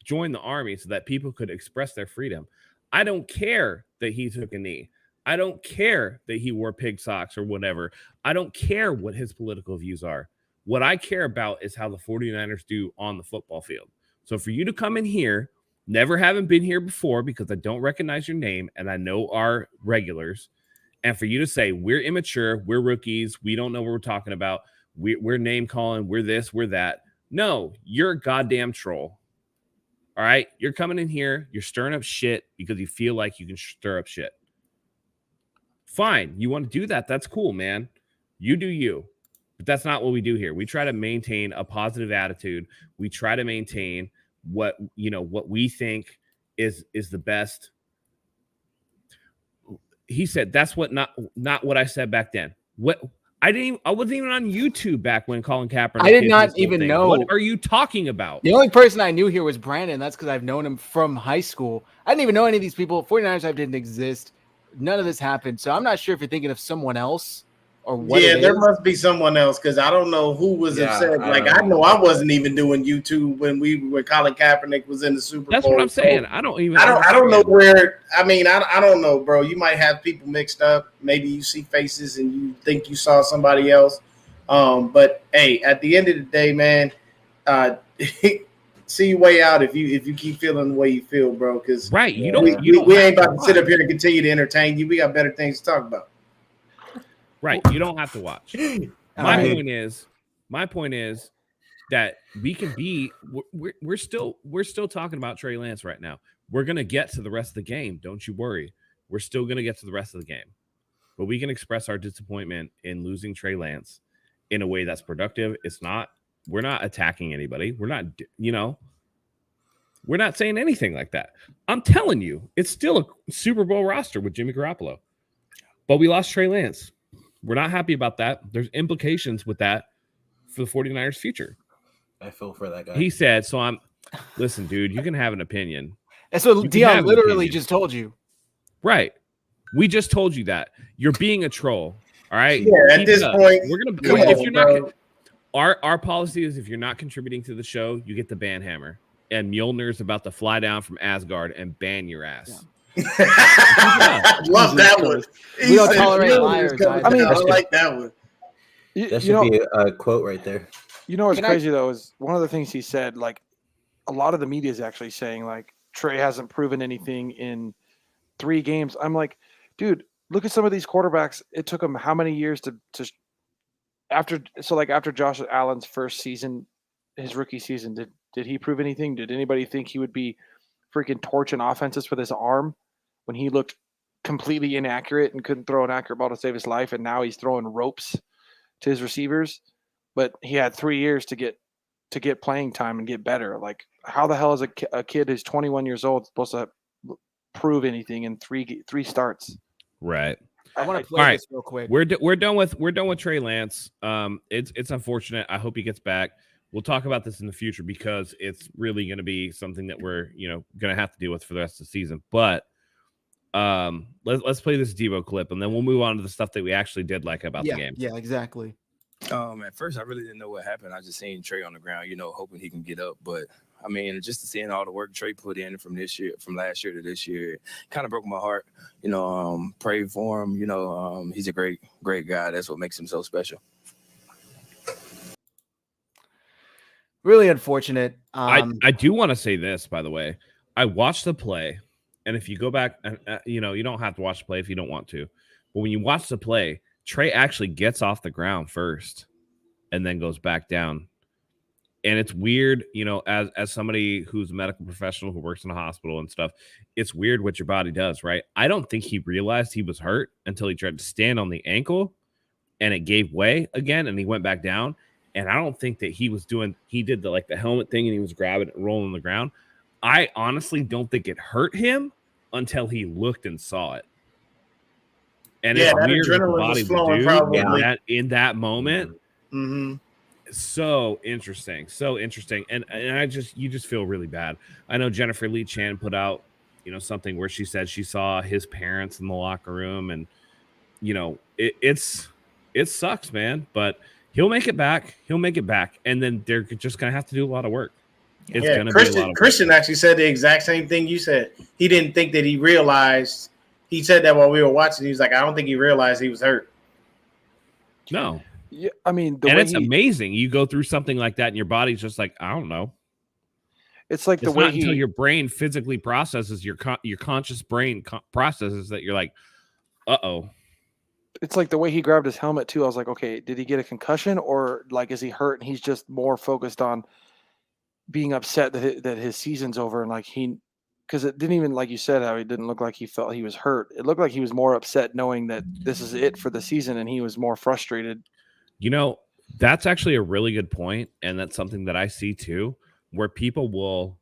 Speaker 2: joined the Army so that people could express their freedom. I don't care that he took a knee. I don't care that he wore pig socks or whatever. I don't care what his political views are. What I care about is how the 49ers do on the football field. So for you to come in here, never having been here before because I don't recognize your name and I know our regulars, and for you to say we're immature, we're rookies, we don't know what we're talking about, we're name calling, we're this, we're that. No, you're a goddamn troll. All right? You're coming in here, you're stirring up shit because you feel like you can stir up shit. Fine. You want to do that? That's cool, man. You do you. But that's not what we do here. We try to maintain a positive attitude. We try to maintain what we think is the best. He said that's not what I said back then. I wasn't even on YouTube back when Colin Kaepernick.
Speaker 1: I did not even know.
Speaker 2: What are you talking about?
Speaker 1: The only person I knew here was Brandon. That's because I've known him from high school. I didn't even know any of these people. 49ers hype didn't exist. None of this happened. So I'm not sure if you're thinking of someone else or what.
Speaker 3: Yeah, there must be someone else because I don't know who was upset. I know I wasn't even doing YouTube when Colin Kaepernick was in the Super Bowl.
Speaker 2: That's what I'm saying. I don't
Speaker 3: know where. I mean, I don't know, bro. You might have people mixed up. Maybe you see faces and you think you saw somebody else. But hey, at the end of the day, man, see your way out if you keep feeling the way you feel, bro. Because
Speaker 2: right,
Speaker 3: we ain't about to sit up here and continue to entertain you. We got better things to talk about.
Speaker 2: Right, you don't have to watch. My point is that we can be. We're still talking about Trey Lance right now. We're gonna get to the rest of the game. Don't you worry. We're still gonna get to the rest of the game, but we can express our disappointment in losing Trey Lance in a way that's productive. We're not attacking anybody. We're not saying anything like that. I'm telling you, it's still a Super Bowl roster with Jimmy Garoppolo, but we lost Trey Lance. We're not happy about that. There's implications with that for the 49ers future.
Speaker 5: I feel for that guy.
Speaker 2: He said, listen, dude, you can have an opinion.
Speaker 1: That's what Deon literally just told you.
Speaker 2: Right. We just told you that. You're being a troll. All right.
Speaker 3: Yeah, at this point,
Speaker 2: we're gonna
Speaker 3: come
Speaker 2: if
Speaker 3: on,
Speaker 2: you're
Speaker 3: bro.
Speaker 2: not our policy is if you're not contributing to the show, you get the ban hammer. And Mjolnir's about to fly down from Asgard and ban your ass.
Speaker 3: Love that one.
Speaker 1: We don't
Speaker 3: He said
Speaker 1: tolerate
Speaker 3: Mjolnir's
Speaker 1: liars
Speaker 3: coming
Speaker 1: either.
Speaker 3: down. I like that one.
Speaker 5: That should be a quote right there.
Speaker 4: You know what's crazy though is one of the things he said. Like a lot of the media is actually saying like Trey hasn't proven anything in 3 games. I'm like, dude, look at some of these quarterbacks. It took them how many years to after Josh Allen's first season, his rookie season, did he prove anything? Did anybody think he would be freaking torching offenses with his arm when he looked completely inaccurate and couldn't throw an accurate ball to save his life? And now he's throwing ropes to his receivers, but he had 3 years to get playing time and get better. Like, how the hell is a kid who's 21 years old supposed to prove anything in three starts?
Speaker 2: Right.
Speaker 1: I want to play this real quick.
Speaker 2: We're done with Trey Lance. It's unfortunate. I hope he gets back. We'll talk about this in the future because it's really going to be something that we're going to have to deal with for the rest of the season. But let's play this Deebo clip and then we'll move on to the stuff that we actually did like about the game.
Speaker 1: Yeah, exactly.
Speaker 6: At first, I really didn't know what happened. I just seen Trey on the ground, hoping he can get up. But I mean, just seeing all the work Trey put in from last year to this year, kind of broke my heart. Pray for him. He's a great guy. That's what makes him so special.
Speaker 1: Really unfortunate.
Speaker 2: I do want to say this, by the way. I watched the play, and if you go back, you don't have to watch the play if you don't want to. But when you watch the play, Trey actually gets off the ground first and then goes back down. And it's weird, as somebody who's a medical professional who works in a hospital and stuff, it's weird what your body does, right? I don't think he realized he was hurt until he tried to stand on the ankle and it gave way again and he went back down. And I don't think that he did the helmet thing and he was grabbing it and rolling on the ground. I honestly don't think it hurt him until he looked and saw it. And it's
Speaker 3: that
Speaker 2: weird what the
Speaker 3: adrenaline
Speaker 2: body
Speaker 3: was flowing
Speaker 2: would do
Speaker 3: probably.
Speaker 2: in that moment.
Speaker 3: Mm-hmm.
Speaker 2: So interesting. And you just feel really bad. I know Jennifer Lee Chan put out, something where she said she saw his parents in the locker room and, it sucks, man, but he'll make it back. And then they're just going to have to do a lot of work. It's going to be a lot of work.
Speaker 3: Christian actually said the exact same thing you said. He didn't think that he realized. He said that while we were watching. He was like, I don't think he realized he was hurt.
Speaker 2: No.
Speaker 4: Yeah, I mean,
Speaker 2: it's amazing. You go through something like that and your body's just like, I don't know.
Speaker 4: It's like
Speaker 2: it's not until your brain physically processes, your conscious brain processes that you're like, uh-oh.
Speaker 4: It's like the way he grabbed his helmet too. I was like, okay, did he get a concussion or is he hurt and he's just more focused on being upset that his season's over and because it didn't even, like you said, how it didn't look like he felt he was hurt. It looked like he was more upset knowing that this is it for the season and he was more frustrated.
Speaker 2: That's actually a really good point, and that's something that I see too, where people will,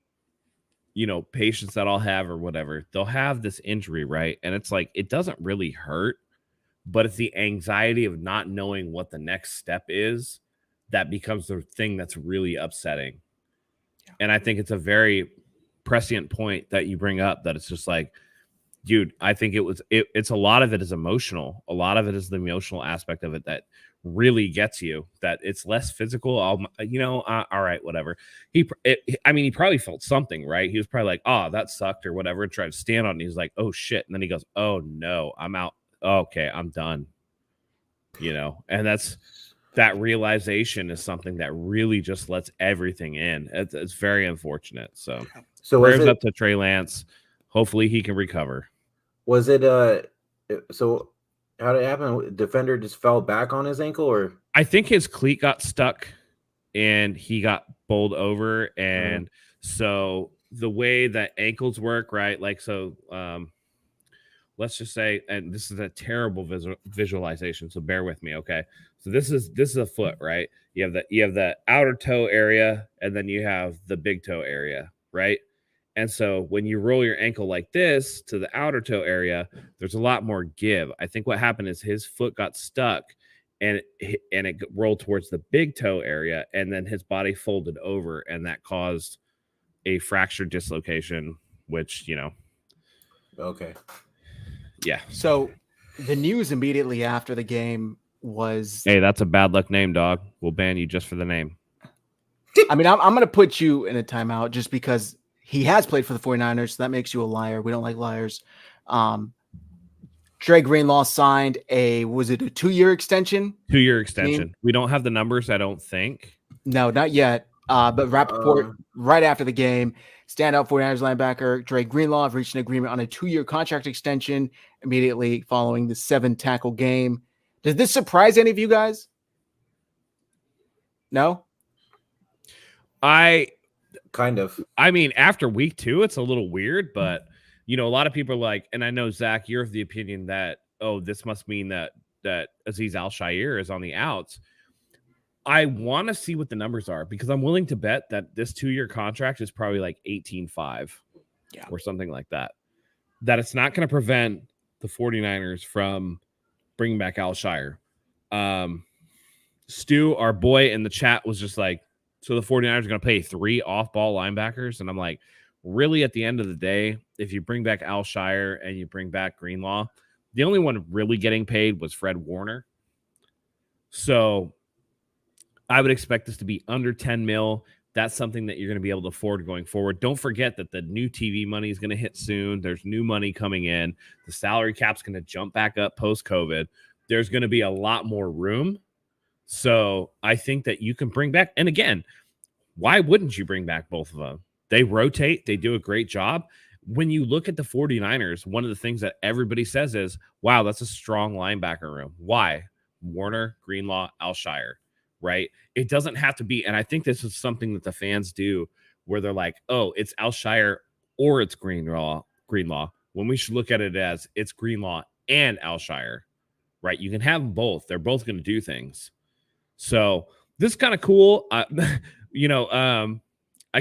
Speaker 2: patients that I'll have or whatever, they'll have this injury, right? And it's like, it doesn't really hurt, but it's the anxiety of not knowing what the next step is that becomes the thing that's really upsetting. Yeah. And I think it's a very prescient point that you bring up, that it's just like, dude, I think it's a lot of it is emotional. A lot of it is the emotional aspect of it that really gets you, that it's less physical. All right, whatever. He probably felt something, right? He was probably like, oh, that sucked or whatever, and tried to stand on it. And he's like, oh shit. And then he goes, oh no, I'm out. Okay, I'm done. And that realization is something that really just lets everything in. It's very unfortunate. So prayers up to Trey Lance. Hopefully he can recover.
Speaker 5: Was it so how did it happen? Defender just fell back on his ankle, or
Speaker 2: I think his cleat got stuck and he got bowled over. And so the way that ankles work, right? Let's just say, and this is a terrible visualization, so bear with me, okay? So this is a foot, right? You have the outer toe area, and then you have the big toe area, right? And so when you roll your ankle like this to the outer toe area, there's a lot more give. I think what happened is his foot got stuck and it rolled towards the big toe area, and then his body folded over, and that caused a fracture dislocation, which,
Speaker 5: Okay.
Speaker 2: Yeah.
Speaker 1: So the news immediately after the game was,
Speaker 2: Hey, that's a bad luck name, dog. We'll ban you just for the name.
Speaker 1: I mean, I'm going to put you in a timeout just because he has played for the 49ers. So that makes you a liar. We don't like liars. Dre Greenlaw signed was it a 2-year extension?
Speaker 2: 2-year extension. We don't have the numbers, I don't think.
Speaker 1: No, not yet. But Rappaport, right after the game, standout 49ers linebacker Dre Greenlaw have reached an agreement on a 2-year contract extension immediately following the 7-tackle game. Does this surprise any of you guys? No?
Speaker 5: Kind of.
Speaker 2: I mean, after week 2, it's a little weird, but a lot of people are like, and I know Zach, you're of the opinion that, this must mean that Azeez Al-Shaair is on the outs. I want to see what the numbers are because I'm willing to bet that this 2-year contract is probably like 18.5 or something like that. That it's not going to prevent the 49ers from bringing back Al-Shaair. Stu, our boy in the chat, was just like, so the 49ers are going to pay 3 off-ball linebackers? And I'm like, really, at the end of the day, if you bring back Al-Shaair and you bring back Greenlaw, the only one really getting paid was Fred Warner. So I would expect this to be under 10 mil. That's something that you're going to be able to afford going forward. Don't forget that the new TV money is going to hit soon. There's new money coming in. The salary cap's going to jump back up post-COVID. There's going to be a lot more room. So I think that you can bring back, and again, why wouldn't you bring back both of them? They rotate. They do a great job. When you look at the 49ers, one of the things that everybody says is, wow, that's a strong linebacker room. Why? Warner, Greenlaw, Al-Shaair, right? It doesn't have to be, and I think this is something that the fans do where they're like, oh, it's Al-Shaair or it's Greenlaw, when we should look at it as it's Greenlaw and Al-Shaair, right? You can have them both. They're both going to do things. So this is kind of cool. I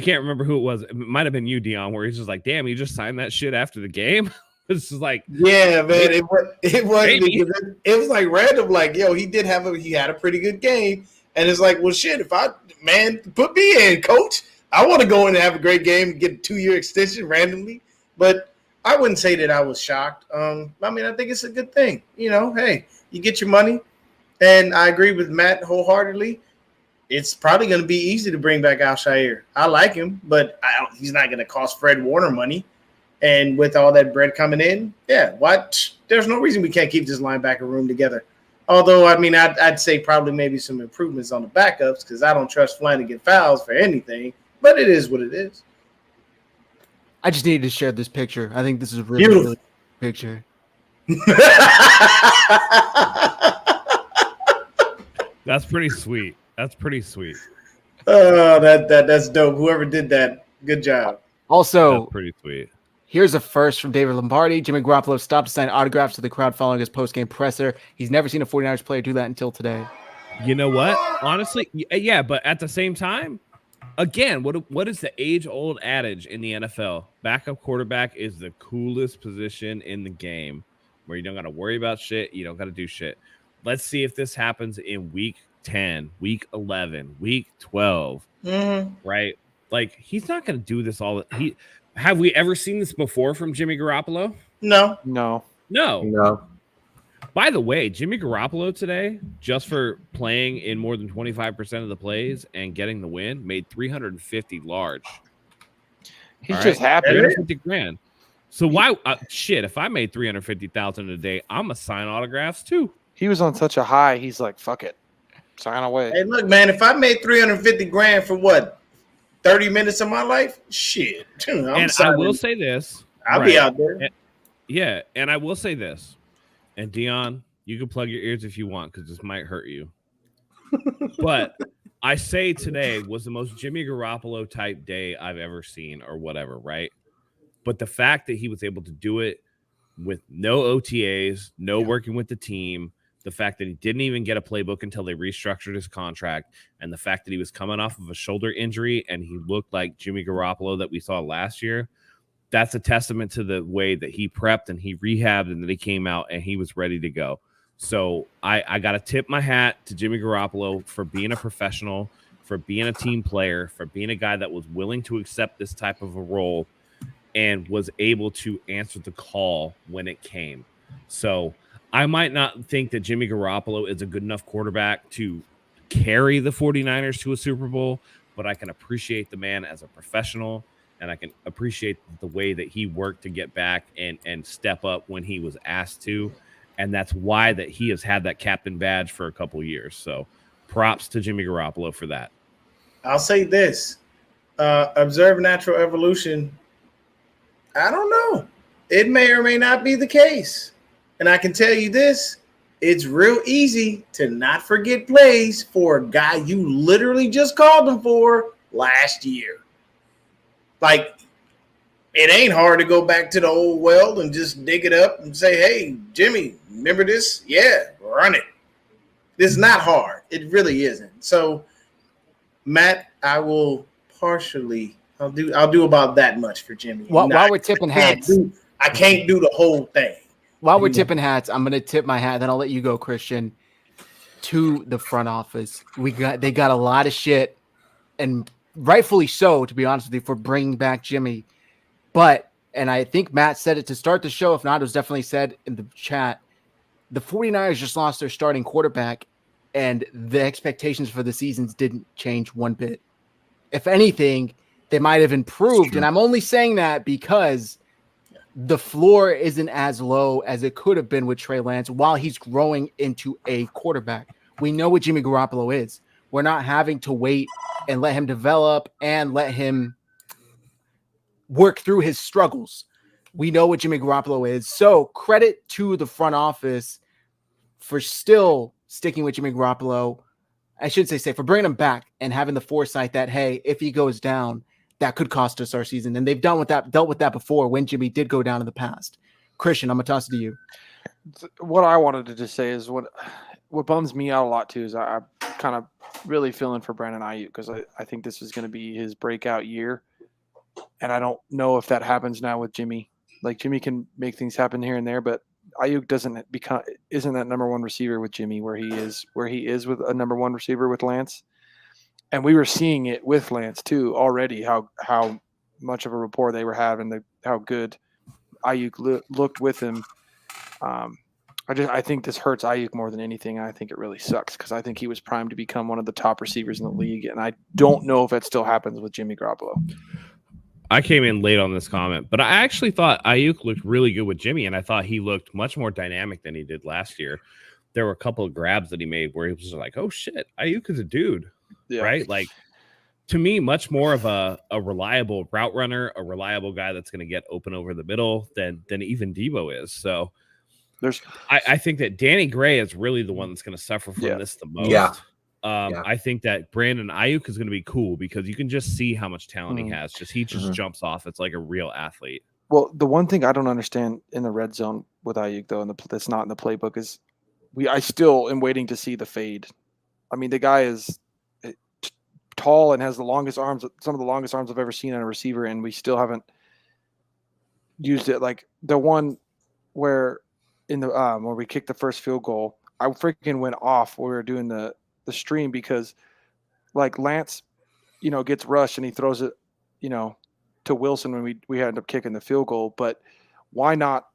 Speaker 2: can't remember who it was. It might have been you, Deon, where he's just like, damn, you just signed that shit after the game. It's just like,
Speaker 3: yeah, man, it was it was like random. Like, yo, he had a pretty good game. And it's like, well, shit, put me in, coach. I want to go in and have a great game and get a 2-year extension randomly. But I wouldn't say that I was shocked. I think it's a good thing. Hey, you get your money. And I agree with Matt wholeheartedly. It's probably going to be easy to bring back Al-Shaair. I like him, but he's not going to cost Fred Warner money. And with all that bread coming in, there's no reason we can't keep this linebacker room together. Although, I'd say probably maybe some improvements on the backups because I don't trust Flanagan fouls for anything. But it is what it is.
Speaker 1: I just needed to share this picture. I think this is a really picture.
Speaker 2: That's pretty sweet. That's pretty
Speaker 3: dope. Whoever did that, good job.
Speaker 1: Also,
Speaker 2: that's pretty sweet.
Speaker 1: Here's a first from David Lombardi. Jimmy Garoppolo stopped to sign autographs to the crowd following his post-game presser. He's never seen a 49ers player do that until today.
Speaker 2: You know what? Honestly, yeah, but at the same time, again, what is the age-old adage in the NFL? Backup quarterback is the coolest position in the game where you don't got to worry about shit. You don't got to do shit. Let's see if this happens in week 10, week 11, week 12, right? Like, he's not going to do this all. Have we ever seen this before from Jimmy Garoppolo?
Speaker 3: No.
Speaker 2: By the way, Jimmy Garoppolo today, just for playing in more than 25% of the plays and getting the win, made $350 large.
Speaker 4: He's just happy.
Speaker 2: $350,000. So why? If I made $350,000 a day, I'm gonna sign autographs too.
Speaker 4: He was on such a high. He's like, fuck it, sign away.
Speaker 3: Hey, look, man, if I made $350,000 for what, 30 minutes of my life, shit.
Speaker 2: I will say this.
Speaker 3: I'll be out there.
Speaker 2: And I will say this. And Deon, you can plug your ears if you want because this might hurt you. But I say today was the most Jimmy Garoppolo type day I've ever seen or whatever, right? But the fact that he was able to do it with no OTAs, no working with the team, the fact that he didn't even get a playbook until they restructured his contract, and the fact that he was coming off of a shoulder injury and he looked like Jimmy Garoppolo that we saw last year, that's a testament to the way that he prepped and he rehabbed and then he came out and he was ready to go. So I got to tip my hat to Jimmy Garoppolo for being a professional, for being a team player, for being a guy that was willing to accept this type of a role and was able to answer the call when it came. So I might not think that Jimmy Garoppolo is a good enough quarterback to carry the 49ers to a Super Bowl, but I can appreciate the man as a professional, and I can appreciate the way that he worked to get back and step up when he was asked to. And that's why that he has had that captain badge for a couple years. So props to Jimmy Garoppolo for that.
Speaker 3: I'll say this. Observe natural evolution. I don't know. It may or may not be the case. And I can tell you this. It's real easy to not forget plays for a guy you literally just called him for last year. Like, it ain't hard to go back to the old well and just dig it up and say, hey, Jimmy, remember this? Yeah, run it. It's not hard. It really isn't. So, Matt, I will partially – I'll do about that much for Jimmy.
Speaker 1: While we're tipping hats.
Speaker 3: I can't do the whole thing.
Speaker 1: While we're tipping hats, I'm going to tip my hat. Then I'll let you go, Christian, to the front office. They got a lot of shit, and rightfully so, to be honest with you, for bringing back Jimmy. But, and I think Matt said it to start the show. If not, it was definitely said in the chat. The 49ers just lost their starting quarterback, and the expectations for the seasons didn't change one bit. If anything, they might have improved. And I'm only saying that because the floor isn't as low as it could have been with Trey Lance while he's growing into a quarterback. We know what Jimmy Garoppolo is. We're not having to wait and let him develop and let him work through his struggles. We know what Jimmy Garoppolo is. So credit to the front office for still sticking with Jimmy Garoppolo. I should say for bringing him back and having the foresight that, hey, if he goes down, that could cost us our season. And they've dealt with that before when Jimmy did go down in the past. Christian, I'm going to toss it to you.
Speaker 4: What I wanted to just say is what bums me out a lot too is I'm kind of really feeling for Brandon Ayuk because I think this is going to be his breakout year. And I don't know if that happens now with Jimmy. Like Jimmy can make things happen here and there, but Ayuk isn't that number one receiver with Jimmy where he is with a number one receiver with Lance. And we were seeing it with Lance too already, how much of a rapport they were having, how good Ayuk looked with him. I think this hurts Ayuk more than anything. I think it really sucks because I think he was primed to become one of the top receivers in the league, and I don't know if that still happens with Jimmy Garoppolo.
Speaker 2: I came in late on this comment, but I actually thought Ayuk looked really good with Jimmy, and I thought he looked much more dynamic than he did last year. There were a couple of grabs that he made where he was just like, oh, shit, Ayuk is a dude. Yeah. Right? Like, to me, much more of a reliable route runner, a reliable guy that's going to get open over the middle than even Debo is. So I think that Danny Gray is really the one that's going to suffer from this the most. Yeah. I think that Brandon Ayuk is going to be cool because you can just see how much talent he has. He just jumps off. It's like a real athlete.
Speaker 4: Well, the one thing I don't understand in the red zone with Ayuk, though, that's not in the playbook is I still am waiting to see the fade. I mean, the guy is tall and has the longest arms, some of the longest arms I've ever seen on a receiver, and we still haven't used it. Like the one where in the where we kicked the first field goal, I freaking went off when we were doing the stream because like Lance, gets rushed and he throws it, to Wilson when we end up kicking the field goal. But why not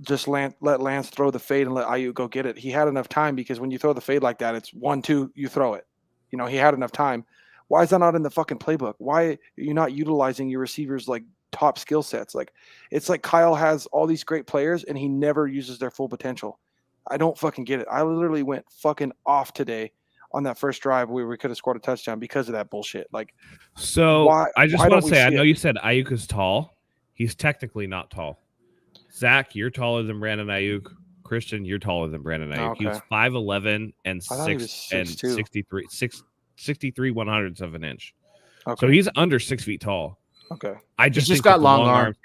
Speaker 4: just let Lance throw the fade and let Ayuk go get it? He had enough time because when you throw the fade like that, it's 1-2, you throw it. He had enough time. Why is that not in the fucking playbook? Why are you not utilizing your receivers like top skill sets? Like it's like Kyle has all these great players and he never uses their full potential. I don't fucking get it. I literally went fucking off today on that first drive where we could have scored a touchdown because of that bullshit. Like,
Speaker 2: so I just want to say, I know you said Ayuk is tall. He's technically not tall. Zach, you're taller than Brandon Ayuk. Christian, you're taller than Brandon Ayuk. Okay. He was 5'11" and 63 100ths of an inch. Okay. So he's under 6 feet tall.
Speaker 4: Okay.
Speaker 2: I just got long arms.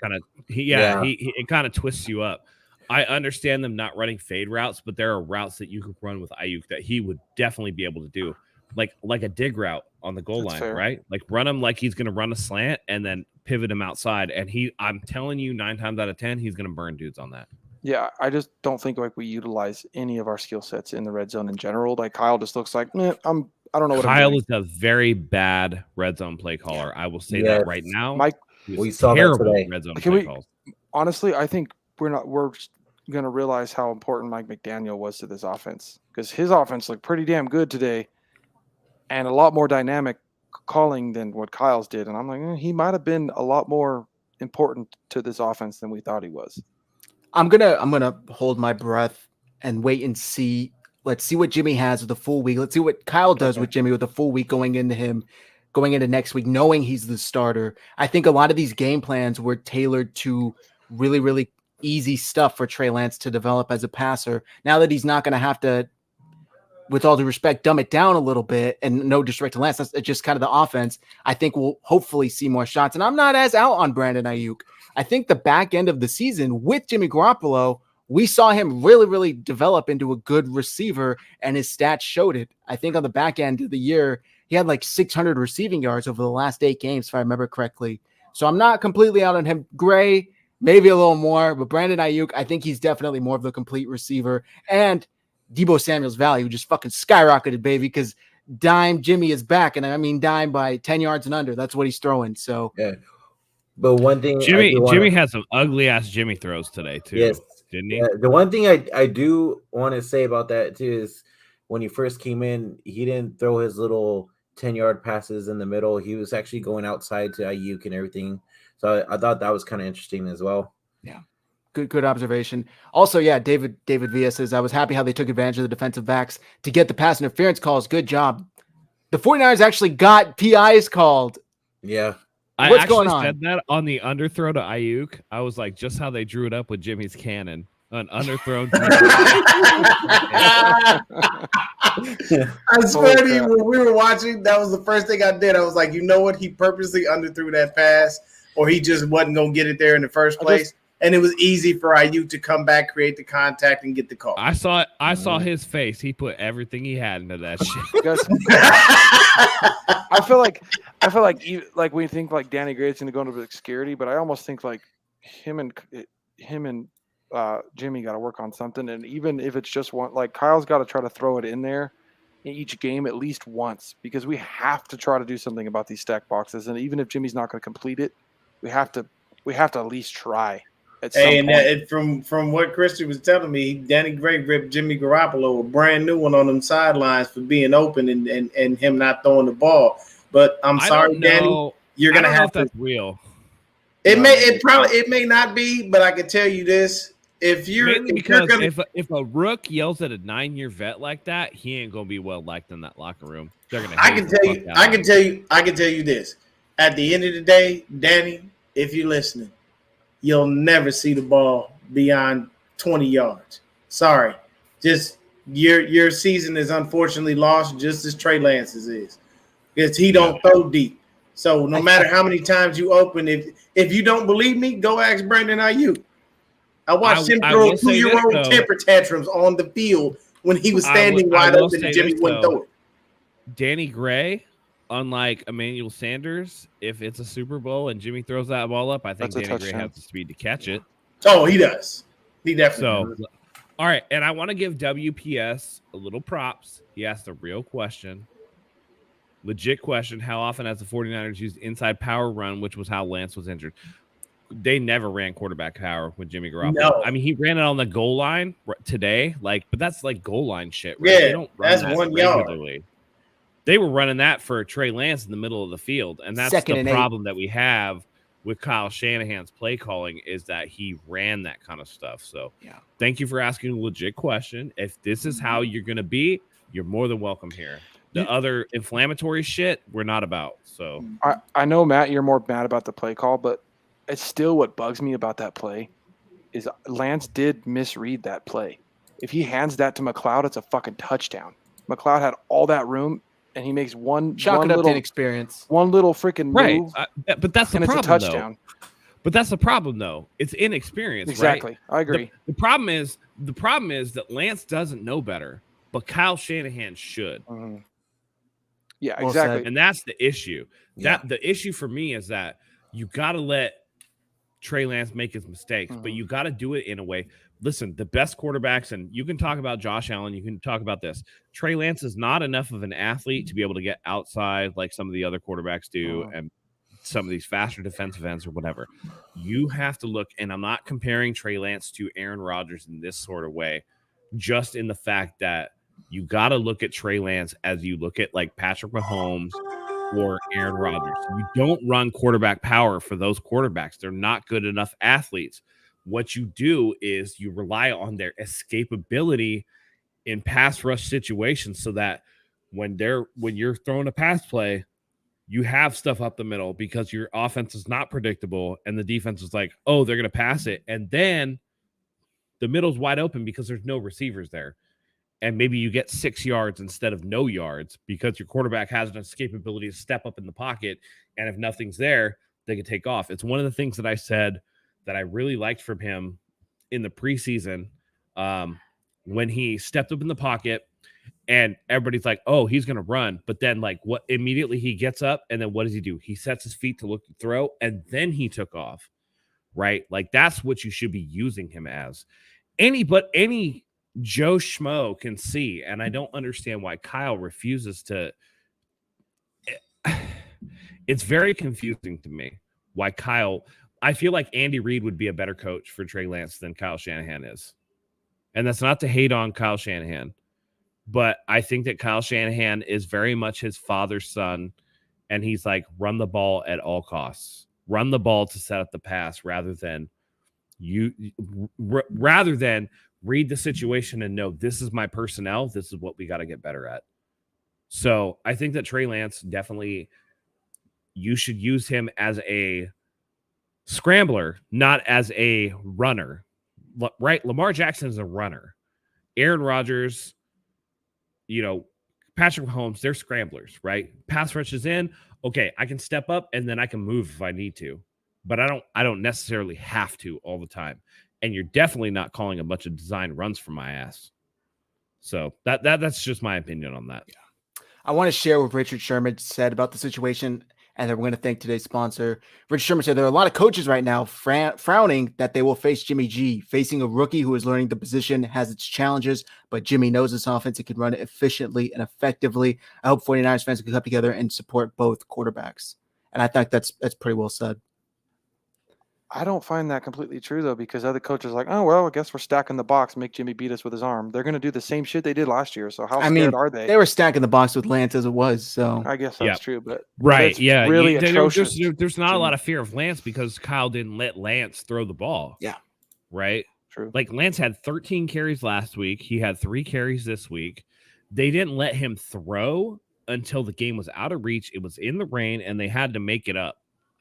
Speaker 2: It kind of twists you up. I understand them not running fade routes, but there are routes that you could run with Ayuk that he would definitely be able to do, like a dig route on the goal line, fair. Right? Like run him like he's going to run a slant and then pivot him outside. And I'm telling you, 9 times out of 10, he's going to burn dudes on that.
Speaker 4: Yeah, I just don't think like we utilize any of our skill sets in the red zone in general. Like Kyle just looks like, I don't know what
Speaker 2: Kyle is a very bad red zone play caller. I will say that right now.
Speaker 5: We saw that today.
Speaker 2: Red zone play calls.
Speaker 4: Honestly, I think we're going to realize how important Mike McDaniel was to this offense, because his offense looked pretty damn good today and a lot more dynamic calling than what Kyle's did. And I'm like, he might have been a lot more important to this offense than we thought he was.
Speaker 1: I'm gonna hold my breath and wait and see. Let's see what Jimmy has with a full week. Let's see what Kyle does with Jimmy with a full week going into next week, knowing he's the starter. I think a lot of these game plans were tailored to really, really easy stuff for Trey Lance to develop as a passer. Now that he's not going to have to, with all due respect, dumb it down a little bit, and no disrespect to Lance, that's just kind of the offense. I think we'll hopefully see more shots. And I'm not as out on Brandon Ayuk. I think the back end of the season with Jimmy Garoppolo, we saw him really, really develop into a good receiver, and his stats showed it. I think on the back end of the year, he had like 600 receiving yards over the last 8 games, if I remember correctly. So I'm not completely out on him. Gray, maybe a little more, but Brandon Ayuk, I think he's definitely more of the complete receiver. And Deebo Samuel's value just fucking skyrocketed, baby, because dime Jimmy is back. And I mean dime by 10 yards and under. That's what he's throwing. So
Speaker 5: Yeah. But one thing
Speaker 2: Jimmy had some ugly ass Jimmy throws today too.
Speaker 5: Yes.
Speaker 2: Didn't he?
Speaker 5: The one thing I do want to say about that too is when he first came in, he didn't throw his little 10-yard passes in the middle. He was actually going outside to Ayuk and everything. So I thought that was kind of interesting as well.
Speaker 1: Yeah. Good observation. Also, yeah, David Villa says, I was happy how they took advantage of the defensive backs to get the pass interference calls. Good job. The 49ers actually got PIs called.
Speaker 5: Yeah.
Speaker 1: What's going on?
Speaker 2: I said that on the underthrow to Ayuk. I was like, just how they drew it up with Jimmy's cannon. An underthrown.
Speaker 3: I swear to you, when we were watching, that was the first thing I did. I was like, you know what? He purposely underthrew that pass, or he just wasn't going to get it there in the first place. And it was easy for Ayuk to come back, create the contact, and get the call.
Speaker 2: I saw it. I saw his face. He put everything he had into that shit.
Speaker 4: I feel like when you think like Danny Gray's going to go into obscurity, but I almost think like him and Jimmy got to work on something. And even if it's just one, like Kyle's got to try to throw it in there in each game at least once, because we have to try to do something about these stack boxes. And even if Jimmy's not going to complete it, we have to at least try.
Speaker 3: Hey, and from what Christy was telling me, Danny Gray ripped Jimmy Garoppolo a brand new one on them sidelines for being open and him not throwing the ball. But I'm sorry, Danny, you're gonna have to.
Speaker 2: That's real.
Speaker 3: It may not be, but I can tell you this: if
Speaker 2: a rook yells at a 9-year vet like that, he ain't gonna be well liked in that locker room. They're gonna.
Speaker 3: I can tell you this: at the end of the day, Danny, if you're listening, you'll never see the ball beyond 20 yards. Sorry. Just your season is unfortunately lost just as Trey Lance's is. Because he don't throw deep. So no matter how many times you open, if you don't believe me, go ask Brandon Ayuk. I watched him throw 2-year-old temper tantrums on the field when he was standing wide open and Jimmy wouldn't throw it.
Speaker 2: Danny Gray, unlike Emmanuel Sanders, if it's a Super Bowl and Jimmy throws that ball up, I think Danny Gray has the speed to catch it.
Speaker 3: Oh, he does. He definitely does.
Speaker 2: All right, and I want to give WPS a little props. He asked a real question. Legit question. How often has the 49ers used inside power run, which was how Lance was injured? They never ran quarterback power with Jimmy Garoppolo. No. I mean, he ran it on the goal line today, but that's like goal line shit, right?
Speaker 3: Yeah,
Speaker 2: they don't run
Speaker 3: that's
Speaker 2: that
Speaker 3: 1
Speaker 2: regularly.
Speaker 3: yard.
Speaker 2: They were running that for Trey Lance in the middle of the field, and that's the problem that we have with Kyle Shanahan's play calling is that he ran that kind of stuff. So, thank you for asking a legit question. If this is how you're going to be, you're more than welcome here. The other inflammatory shit, we're not about. So
Speaker 4: I know, Matt, you're more mad about the play call, but it's still what bugs me about that play is Lance did misread that play. If he hands that to McLeod, it's a fucking touchdown. McLeod had all that room, and he makes one little inexperience, one little freaking move.
Speaker 2: But that's the problem, touchdown. Though. But that's the problem, though. It's inexperience.
Speaker 4: Exactly,
Speaker 2: right?
Speaker 4: I agree.
Speaker 2: The problem is that Lance doesn't know better, but Kyle Shanahan should.
Speaker 4: Mm-hmm. Yeah, exactly.
Speaker 2: And that's the issue. The issue for me is that you got to let Trey Lance make his mistakes, but you got to do it in a way. Listen, the best quarterbacks, and you can talk about Josh Allen, you can talk about this. Trey Lance is not enough of an athlete to be able to get outside like some of the other quarterbacks do and some of these faster defensive ends or whatever. You have to look, and I'm not comparing Trey Lance to Aaron Rodgers in this sort of way, just in the fact that you got to look at Trey Lance as you look at like Patrick Mahomes or Aaron Rodgers. You don't run quarterback power for those quarterbacks. They're not good enough athletes. What you do is you rely on their escapability in pass rush situations so that when you're throwing a pass play, you have stuff up the middle because your offense is not predictable and the defense is like, oh, they're going to pass it. And then the middle's wide open because there's no receivers there. And maybe you get 6 yards instead of no yards because your quarterback has an escapability to step up in the pocket. And if nothing's there, they can take off. It's one of the things that I said that I really liked from him in the preseason when he stepped up in the pocket and everybody's like, oh, he's going to run. But then like what immediately he gets up and then what does he do? He sets his feet to look to throw and then he took off, right? Like that's what you should be using him as. Any Joe Schmo can see, and I don't understand why Kyle refuses to. It's very confusing to me why Kyle. I feel like Andy Reid would be a better coach for Trey Lance than Kyle Shanahan is. And that's not to hate on Kyle Shanahan, but I think that Kyle Shanahan is very much his father's son, and he's like, run the ball at all costs. Run the ball to set up the pass rather than read the situation and know this is my personnel. This is what we got to get better at. So I think that Trey Lance definitely, you should use him as a scrambler, not as a runner, right? Lamar Jackson is a runner. Aaron Rodgers, Patrick Mahomes, they're scramblers, right? Pass rush is in. Okay, I can step up and then I can move if I need to, but I don't necessarily have to all the time. And you're definitely not calling a bunch of design runs for my ass. So that's just my opinion on that.
Speaker 1: I want to share what Richard Sherman said about the situation, and then we're going to thank today's sponsor. Richard Sherman said there are a lot of coaches right now frowning that they will face Jimmy G. Facing a rookie who is learning the position has its challenges, but Jimmy knows this offense and can run it efficiently and effectively. I hope 49ers fans can come together and support both quarterbacks. And I think that's pretty well said.
Speaker 4: I don't find that completely true, though, because other coaches are like, oh, well, I guess we're stacking the box, make Jimmy beat us with his arm. They're going to do the same shit they did last year. So how scared are they?
Speaker 1: They were stacking the box with Lance as it was. So
Speaker 4: I guess that's true. But
Speaker 2: right. Yeah.
Speaker 4: Really atrocious.
Speaker 2: There's not a lot of fear of Lance because Kyle didn't let Lance throw the ball.
Speaker 1: Yeah.
Speaker 2: Right.
Speaker 4: True.
Speaker 2: Like Lance had 13 carries last week. He had 3 carries this week. They didn't let him throw until the game was out of reach. It was in the rain and they had to make it up.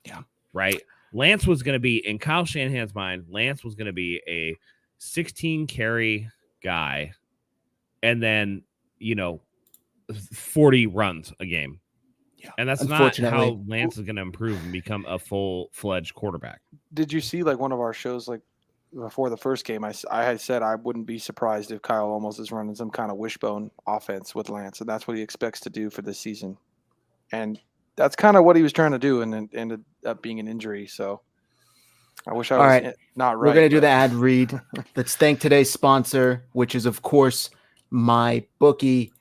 Speaker 1: Yeah.
Speaker 2: Right. Lance was going to be, in Kyle Shanahan's mind, Lance was going to be a 16 carry guy and then, 40 runs a game.
Speaker 1: Yeah.
Speaker 2: And that's not how Lance is going to improve and become a full-fledged quarterback.
Speaker 4: Did you see like one of our shows, like before the first game, I had said I wouldn't be surprised if Kyle almost is running some kind of wishbone offense with Lance, and that's what he expects to do for this season. And that's kind of what he was trying to do, and it ended up being an injury. So I wish I was not right.
Speaker 1: We're going to do the ad read. Let's thank today's sponsor, which is, of course, MyBookie.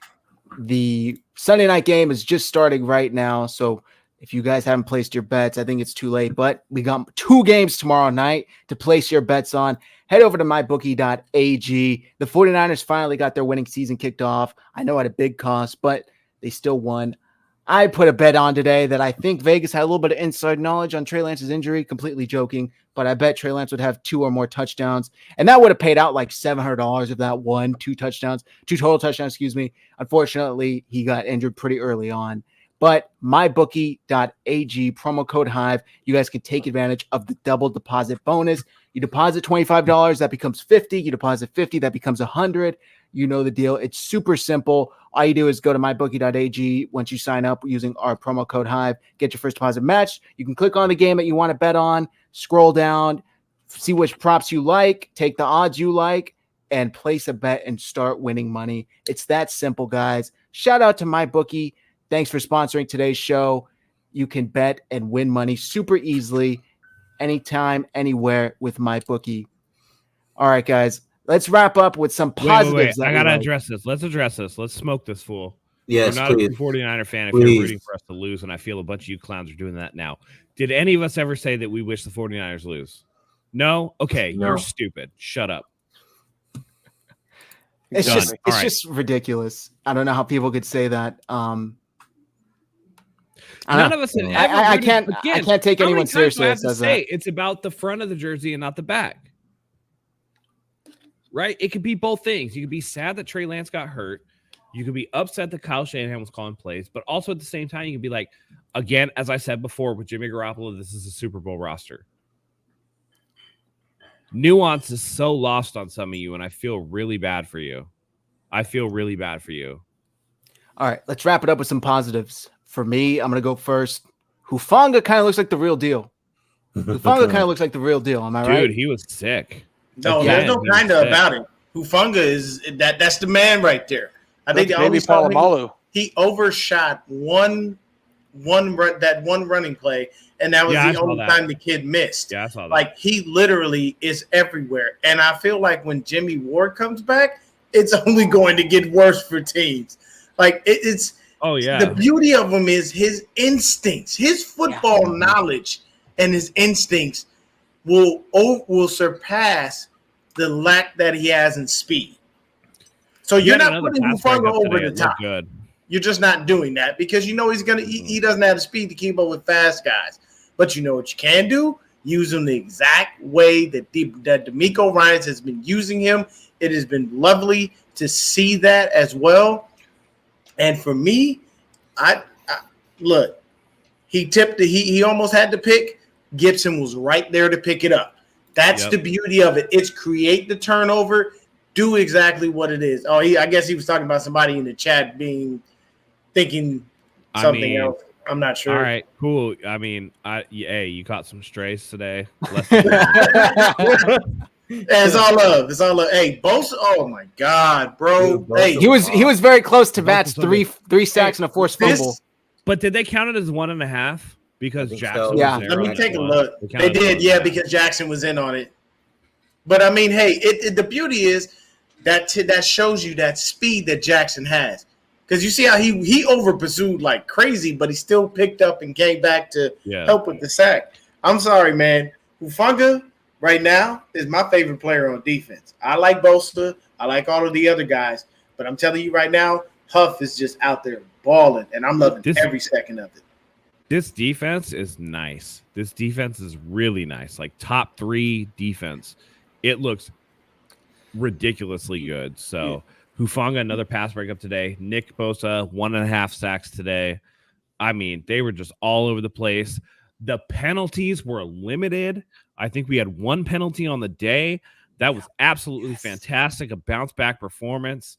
Speaker 1: The Sunday night game is just starting right now. So if you guys haven't placed your bets, I think it's too late. But we got 2 games tomorrow night to place your bets on. Head over to MyBookie.AG. The 49ers finally got their winning season kicked off. I know at a big cost, but they still won. I put a bet on today that I think Vegas had a little bit of inside knowledge on Trey Lance's injury. Completely joking, but I bet Trey Lance would have 2 or more touchdowns, and that would have paid out like $700 if that won 2 total touchdowns, Unfortunately, he got injured pretty early on. But MyBookie.ag, promo code HIVE, you guys can take advantage of the double deposit bonus. You deposit $25, that becomes $50. You deposit $50, that becomes $100. You know the deal. It's super simple. All you do is go to MyBookie.ag. Once you sign up using our promo code HIVE, get your first deposit matched. You can click on the game that you want to bet on, scroll down, see which props you like, take the odds you like, and place a bet and start winning money. It's that simple, guys. Shout out to MyBookie. Thanks for sponsoring today's show. You can bet and win money super easily, anytime, anywhere with MyBookie. All right, guys. Let's wrap up with some positives.
Speaker 2: Wait. I got to address this. Let's address this. Let's smoke this fool.
Speaker 5: Yes,
Speaker 2: You're not
Speaker 5: please.
Speaker 2: a 49er fan if
Speaker 5: Please.
Speaker 2: you're rooting for us to lose, and I feel a bunch of you clowns are doing that now. Did any of us ever say that we wish the 49ers lose? No? Okay,
Speaker 5: No.
Speaker 2: you're stupid. Shut up.
Speaker 1: It's
Speaker 2: Done.
Speaker 1: just
Speaker 2: All
Speaker 1: it's
Speaker 2: right.
Speaker 1: just ridiculous. I don't know how people could say that. I don't
Speaker 2: None
Speaker 1: know.
Speaker 2: of us had
Speaker 5: I-
Speaker 2: ever.
Speaker 1: I
Speaker 2: rooted-
Speaker 1: can't
Speaker 2: again,
Speaker 1: take
Speaker 2: how many
Speaker 1: anyone
Speaker 2: times do I
Speaker 1: seriously
Speaker 2: have
Speaker 1: that
Speaker 2: to
Speaker 1: says
Speaker 2: say
Speaker 1: that.
Speaker 2: it's about the front of the jersey and not the back. Right? It could be both things. You could be sad that Trey Lance got hurt. You could be upset that Kyle Shanahan was calling plays, but also at the same time, you could be like, again, as I said before, with Jimmy Garoppolo, this is a Super Bowl roster. Nuance is so lost on some of you, and I feel really bad for you. I feel really bad for you.
Speaker 1: All right, let's wrap it up with some positives. For me, I'm gonna go first. Hufanga kind of looks like the real deal. Hufanga kind of looks like the real deal. Am I
Speaker 2: Dude,
Speaker 1: right?
Speaker 2: he was sick.
Speaker 3: No,
Speaker 2: Again,
Speaker 3: there's no
Speaker 2: he was
Speaker 3: kind of
Speaker 2: sick.
Speaker 3: about it. Hufanga is that's the man right there. I think
Speaker 4: That's
Speaker 3: the only
Speaker 4: baby Palomalu.
Speaker 3: he overshot one running play, and that was
Speaker 2: Yeah, I
Speaker 3: the
Speaker 2: saw
Speaker 3: only
Speaker 2: that.
Speaker 3: time the kid missed.
Speaker 2: Yeah, I saw that.
Speaker 3: Like he literally is everywhere, and I feel like when Jimmy Ward comes back, it's only going to get worse for teams. Like it's
Speaker 2: oh yeah.
Speaker 3: the beauty of him is his instincts, his football knowledge, and his instincts will surpass the lack that he has in speed. So
Speaker 2: He
Speaker 3: you're
Speaker 2: had
Speaker 3: not
Speaker 2: another
Speaker 3: putting
Speaker 2: pass break
Speaker 3: Hufanga
Speaker 2: up
Speaker 3: over
Speaker 2: today.
Speaker 3: the
Speaker 2: It looked
Speaker 3: top.
Speaker 2: good.
Speaker 3: You're just not doing that because you know he's gonna. He doesn't have the speed to keep up with fast guys. But you know what you can do? Use him the exact way that DeMeco Ryans has been using him. It has been lovely to see that as well. And for me, I look. He tipped. He almost had to pick. Gibson was right there to pick it up. That's the beauty of it. It's create the turnover. Do exactly what it is. Oh, I guess he was talking about somebody in the chat thinking something else. I'm not sure.
Speaker 2: All right, cool. I mean, hey, you caught some strays today.
Speaker 3: It's all love. It's all love. Hey, Bosa. Oh my God, bro.
Speaker 5: Dude, Bosa
Speaker 3: hey,
Speaker 1: He was very close to
Speaker 2: Bosa's
Speaker 1: Matt's
Speaker 2: so
Speaker 1: three sacks and a forced fumble.
Speaker 2: But did they count it as 1.5? Because
Speaker 5: think
Speaker 2: Jackson
Speaker 5: so.
Speaker 2: was
Speaker 1: Yeah.
Speaker 2: there
Speaker 3: let
Speaker 2: on
Speaker 3: me
Speaker 2: that
Speaker 3: take a
Speaker 2: one.
Speaker 3: look. They
Speaker 2: counted
Speaker 3: did,
Speaker 2: as
Speaker 3: yeah,
Speaker 2: 1.5.
Speaker 3: because Jackson was in on it. But I mean, hey, the beauty is that shows you that speed that Jackson has. Because you see how he over pursued like crazy, but he still picked up and came back to help with the sack. I'm sorry, man. Hufanga right now is my favorite player on defense. I like Bosa. I like all of the other guys. But I'm telling you right now, Huff is just out there balling, and I'm loving every second of it.
Speaker 2: This defense is nice. This defense is really nice. Like top 3 defense. It looks ridiculously good. So Hufanga, another pass breakup today. Nick Bosa, 1.5 sacks today. I mean, they were just all over the place. The penalties were limited. I think we had 1 penalty on the day. That was absolutely fantastic. A bounce back performance.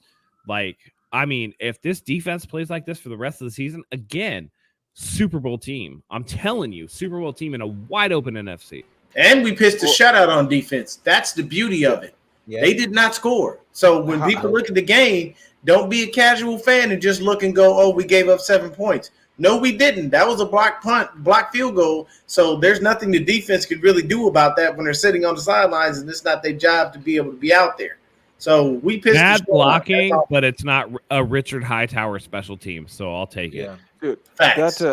Speaker 2: Like, I mean, if this defense plays like this for the rest of the season, again, Super Bowl team. I'm telling you, Super Bowl team in a wide open NFC.
Speaker 3: And we pitched a shutout on defense. That's the beauty of it.
Speaker 5: Yeah.
Speaker 3: They did not score. So when people look at the game, don't be a casual fan and just look and go, oh, we gave up 7 points. No, we didn't. That was a block punt, block field goal. So there's nothing the defense could really do about that when they're sitting on the sidelines, and it's not their job to be able to be out there. So we pitched
Speaker 2: bad blocking, but it's not a Richard Hightower special team, so I'll take it.
Speaker 4: Dude,
Speaker 3: Facts.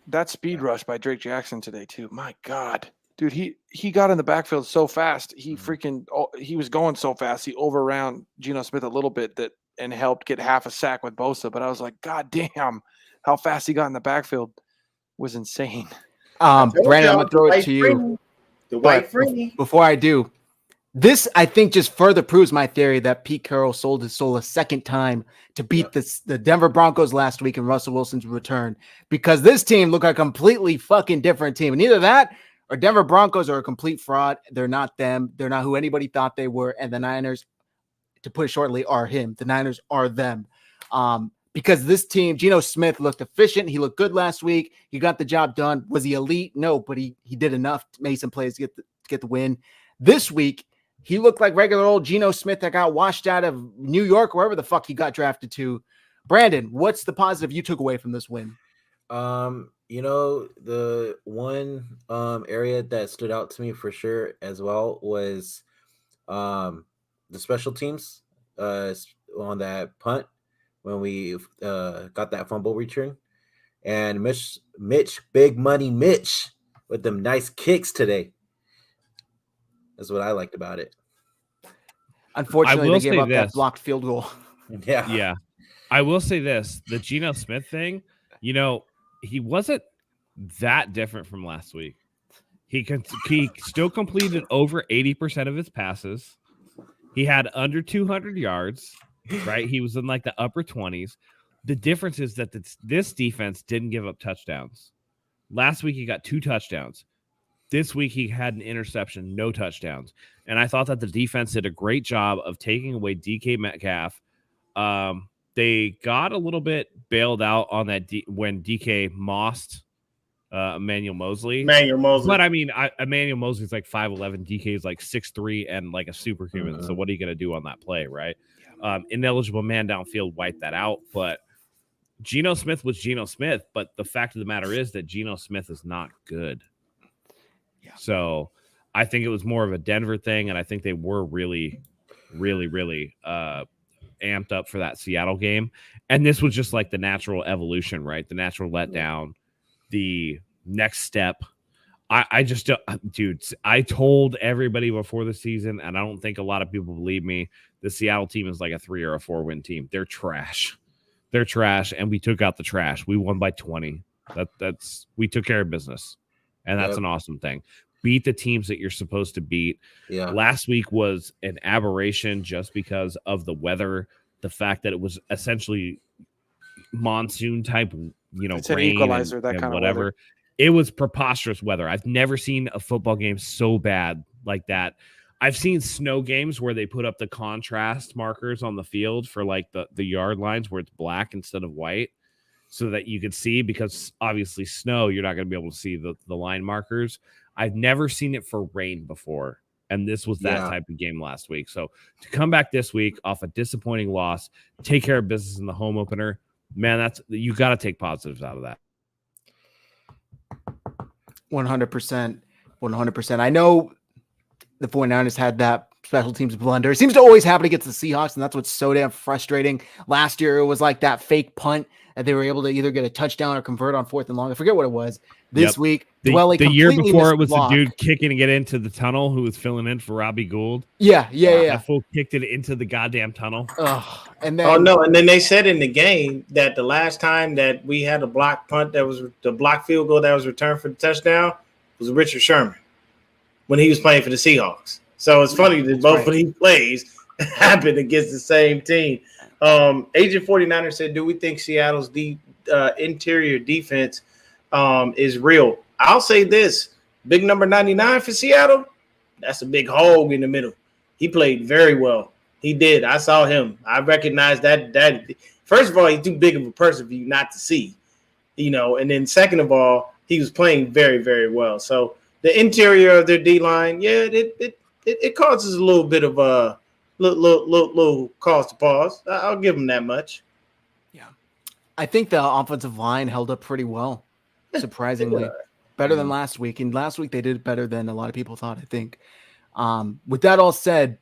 Speaker 4: that speed rush by Drake Jackson today too. My God, dude, he got in the backfield so fast. He was going so fast. He overran Geno Smith a little bit and helped get half a sack with Bosa. But I was like, God damn, how fast he got in the backfield was insane.
Speaker 1: Brandon, I'm gonna throw it to you.
Speaker 3: The white free.
Speaker 1: Before I do, this I think just further proves my theory that Pete Carroll sold his soul a second time to beat the Denver Broncos last week in Russell Wilson's return, because this team looked like a completely fucking different team. And either that or Denver Broncos are a complete fraud. They're not them. They're not who anybody thought they were. And the Niners, to put it shortly, are him. The Niners are them. Because this team, Geno Smith looked efficient. He looked good last week. He got the job done. Was he elite? No, but he did enough to make some plays to get the win. This week, he looked like regular old Geno Smith that got washed out of New York, wherever the fuck he got drafted to. Brandon, what's the positive you took away from this win?
Speaker 5: The one area that stood out to me for sure as well was the special teams on that punt when we got that fumble return. And Mitch, big money Mitch, with them nice kicks today. That's what I liked about it.
Speaker 1: Unfortunately,
Speaker 2: will
Speaker 1: they gave
Speaker 2: say
Speaker 1: up that
Speaker 2: this.
Speaker 1: blocked field goal.
Speaker 5: Yeah.
Speaker 2: Yeah. I will say this, the Geno Smith thing, he wasn't that different from last week. He still completed over 80% of his passes. He had under 200 yards, right? He was in like the upper 20s. The difference is that this defense didn't give up touchdowns. Last week, he got 2 touchdowns. This week, he had an interception, no touchdowns. And I thought that the defense did a great job of taking away DK Metcalf. They got a little bit bailed out on that when DK mossed Emmanuel Mosley. But I mean, Emmanuel Mosley is like 5'11", DK is like 6'3" and like a superhuman. So what are you going to do on that play, right? Ineligible man downfield wiped that out. But Geno Smith was Geno Smith. But the fact of the matter is that Geno Smith is not good. Yeah. So I think it was more of a Denver thing, and I think they were really, really, really amped up for that Seattle game. And this was just like the natural evolution, right? The natural letdown, the next step. I just, dude, I told everybody before the season, and I don't think a lot of people believe me, the Seattle team is like a 3 or a 4 win team. They're trash. They're trash, and we took out the trash. We won by 20. We took care of business, and that's an awesome thing. Beat the teams that you're supposed to beat. Yeah. Last week was an aberration just because of the weather, the fact that it was essentially monsoon type,
Speaker 4: it's
Speaker 2: rain
Speaker 4: an equalizer,
Speaker 2: and,
Speaker 4: that
Speaker 2: and
Speaker 4: kind
Speaker 2: whatever.
Speaker 4: of weather.
Speaker 2: It was preposterous weather. I've never seen a football game so bad like that. I've seen snow games where they put up the contrast markers on the field for like the yard lines where it's black instead of white, so that you could see, because obviously snow, you're not going to be able to see the line markers. I've never seen it for rain before, and this was that type of game last week. So to come back this week off a disappointing loss, take care of business in the home opener, man, you got to take positives out of that.
Speaker 1: 100%. 100%. I know the 49ers had that special teams blunder. It seems to always happen against the Seahawks, and that's what's so damn frustrating. Last year, it was like that fake punt that they were able to either get a touchdown or convert on 4th and long. I forget what it was. This week, Llewellyn
Speaker 2: the year before, it was
Speaker 1: the
Speaker 2: dude kicking to get into the tunnel who was filling in for Robbie Gould.
Speaker 1: Yeah.
Speaker 2: That fool kicked it into the goddamn tunnel.
Speaker 3: And then they said in the game that the last time that we had a block punt, that was the block field goal that was returned for the touchdown, was Richard Sherman when he was playing for the Seahawks. So it's funny that both of these plays happened against the same team. Agent 49er said, do we think Seattle's interior defense is real? I'll say this. Big number 99 for Seattle, that's a big hog in the middle. He played very well. He did. I saw him. I recognized that. First of all, he's too big of a person for you not to see, and then second of all, he was playing very, very well. So the interior of their D-line, it causes a little bit of a little cause to pause. I'll give them that much.
Speaker 1: Yeah. I think the offensive line held up pretty well, surprisingly. Better than last week. And last week they did better than a lot of people thought, I think. With that all said,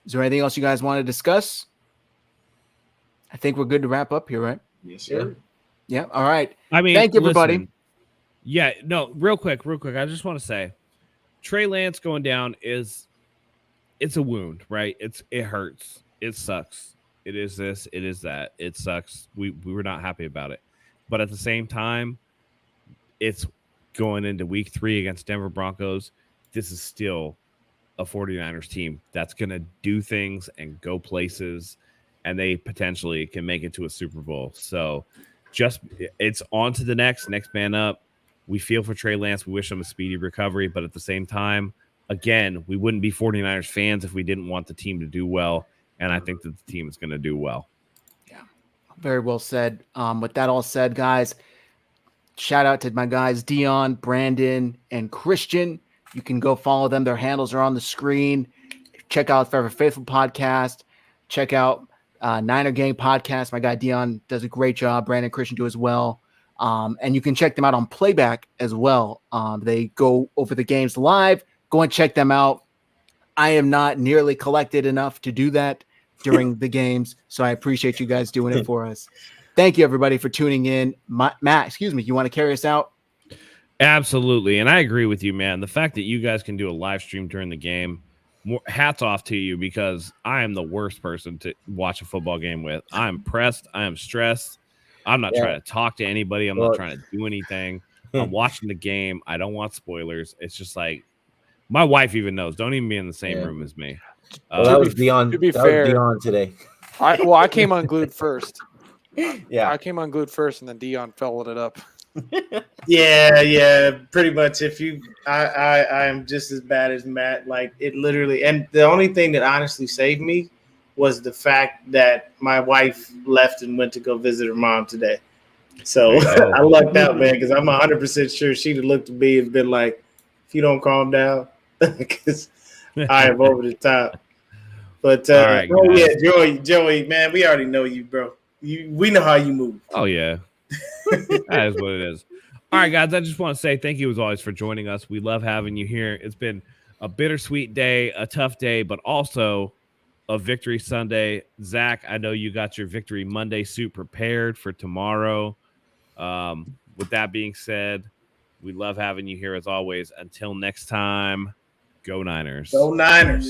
Speaker 1: is there anything else you guys want to discuss? I think we're good to wrap up here, right?
Speaker 3: Yes, sir.
Speaker 1: Yeah. All right.
Speaker 2: I mean,
Speaker 1: thank you, everybody.
Speaker 2: Listen, yeah, no, real quick. I just want to say Trey Lance going down it's a wound, right? It hurts. It sucks. It is this, it is that. It sucks. We were not happy about it. But at the same time, it's going into week 3 against Denver Broncos. This is still a 49ers team that's going to do things and go places, and they potentially can make it to a Super Bowl. So it's on to the next man up. We feel for Trey Lance. We wish him a speedy recovery, but at the same time, again, we wouldn't be 49ers fans if we didn't want the team to do well, and I think that the team is going to do well.
Speaker 1: Yeah, very well said. With that all said, guys, shout out to my guys, Deon, Brandon, and Christian. You can go follow them. Their handles are on the screen. Check out Forever Faithful podcast. Check out Niner Gang podcast. My guy Deon does a great job. Brandon, Christian do as well. And you can check them out on playback as well. They go over the games live. Go and check them out. I am not nearly collected enough to do that during the games. So I appreciate you guys doing it for us. Thank you, everybody, for tuning in. Matt, excuse me, you want to carry us out?
Speaker 2: Absolutely. And I agree with you, man. The fact that you guys can do a live stream during the game, hats off to you, because I am the worst person to watch a football game with. I'm pressed. I am stressed. I'm not trying to talk to anybody. I'm not trying to do anything. I'm watching the game. I don't want spoilers. It's just like, my wife even knows. Don't even be in the same room as me.
Speaker 5: Well, that was Deon.
Speaker 4: To be
Speaker 5: that
Speaker 4: fair,
Speaker 5: was Deon today.
Speaker 4: I came unglued first.
Speaker 5: Yeah.
Speaker 4: I came unglued first, and then Deon followed it up.
Speaker 3: Yeah, pretty much. I'm just as bad as Matt. Like, it literally, and the only thing that honestly saved me was the fact that my wife left and went to go visit her mom today. So I lucked out, man, because I'm 100% sure she'd have looked at me and been like, "If you don't calm down, because I am over the top." But
Speaker 2: All right,
Speaker 3: yeah, Joey, man, we already know you, bro. We know how you move.
Speaker 2: Oh yeah. That is what it is. All right, guys, I just want to say thank you as always for joining us. We love having you here. It's been a bittersweet day, a tough day, but also a victory Sunday. Zach, I know you got your Victory Monday suit prepared for tomorrow. With that being said, we love having you here as always. Until next time, go Niners.
Speaker 3: Go Niners.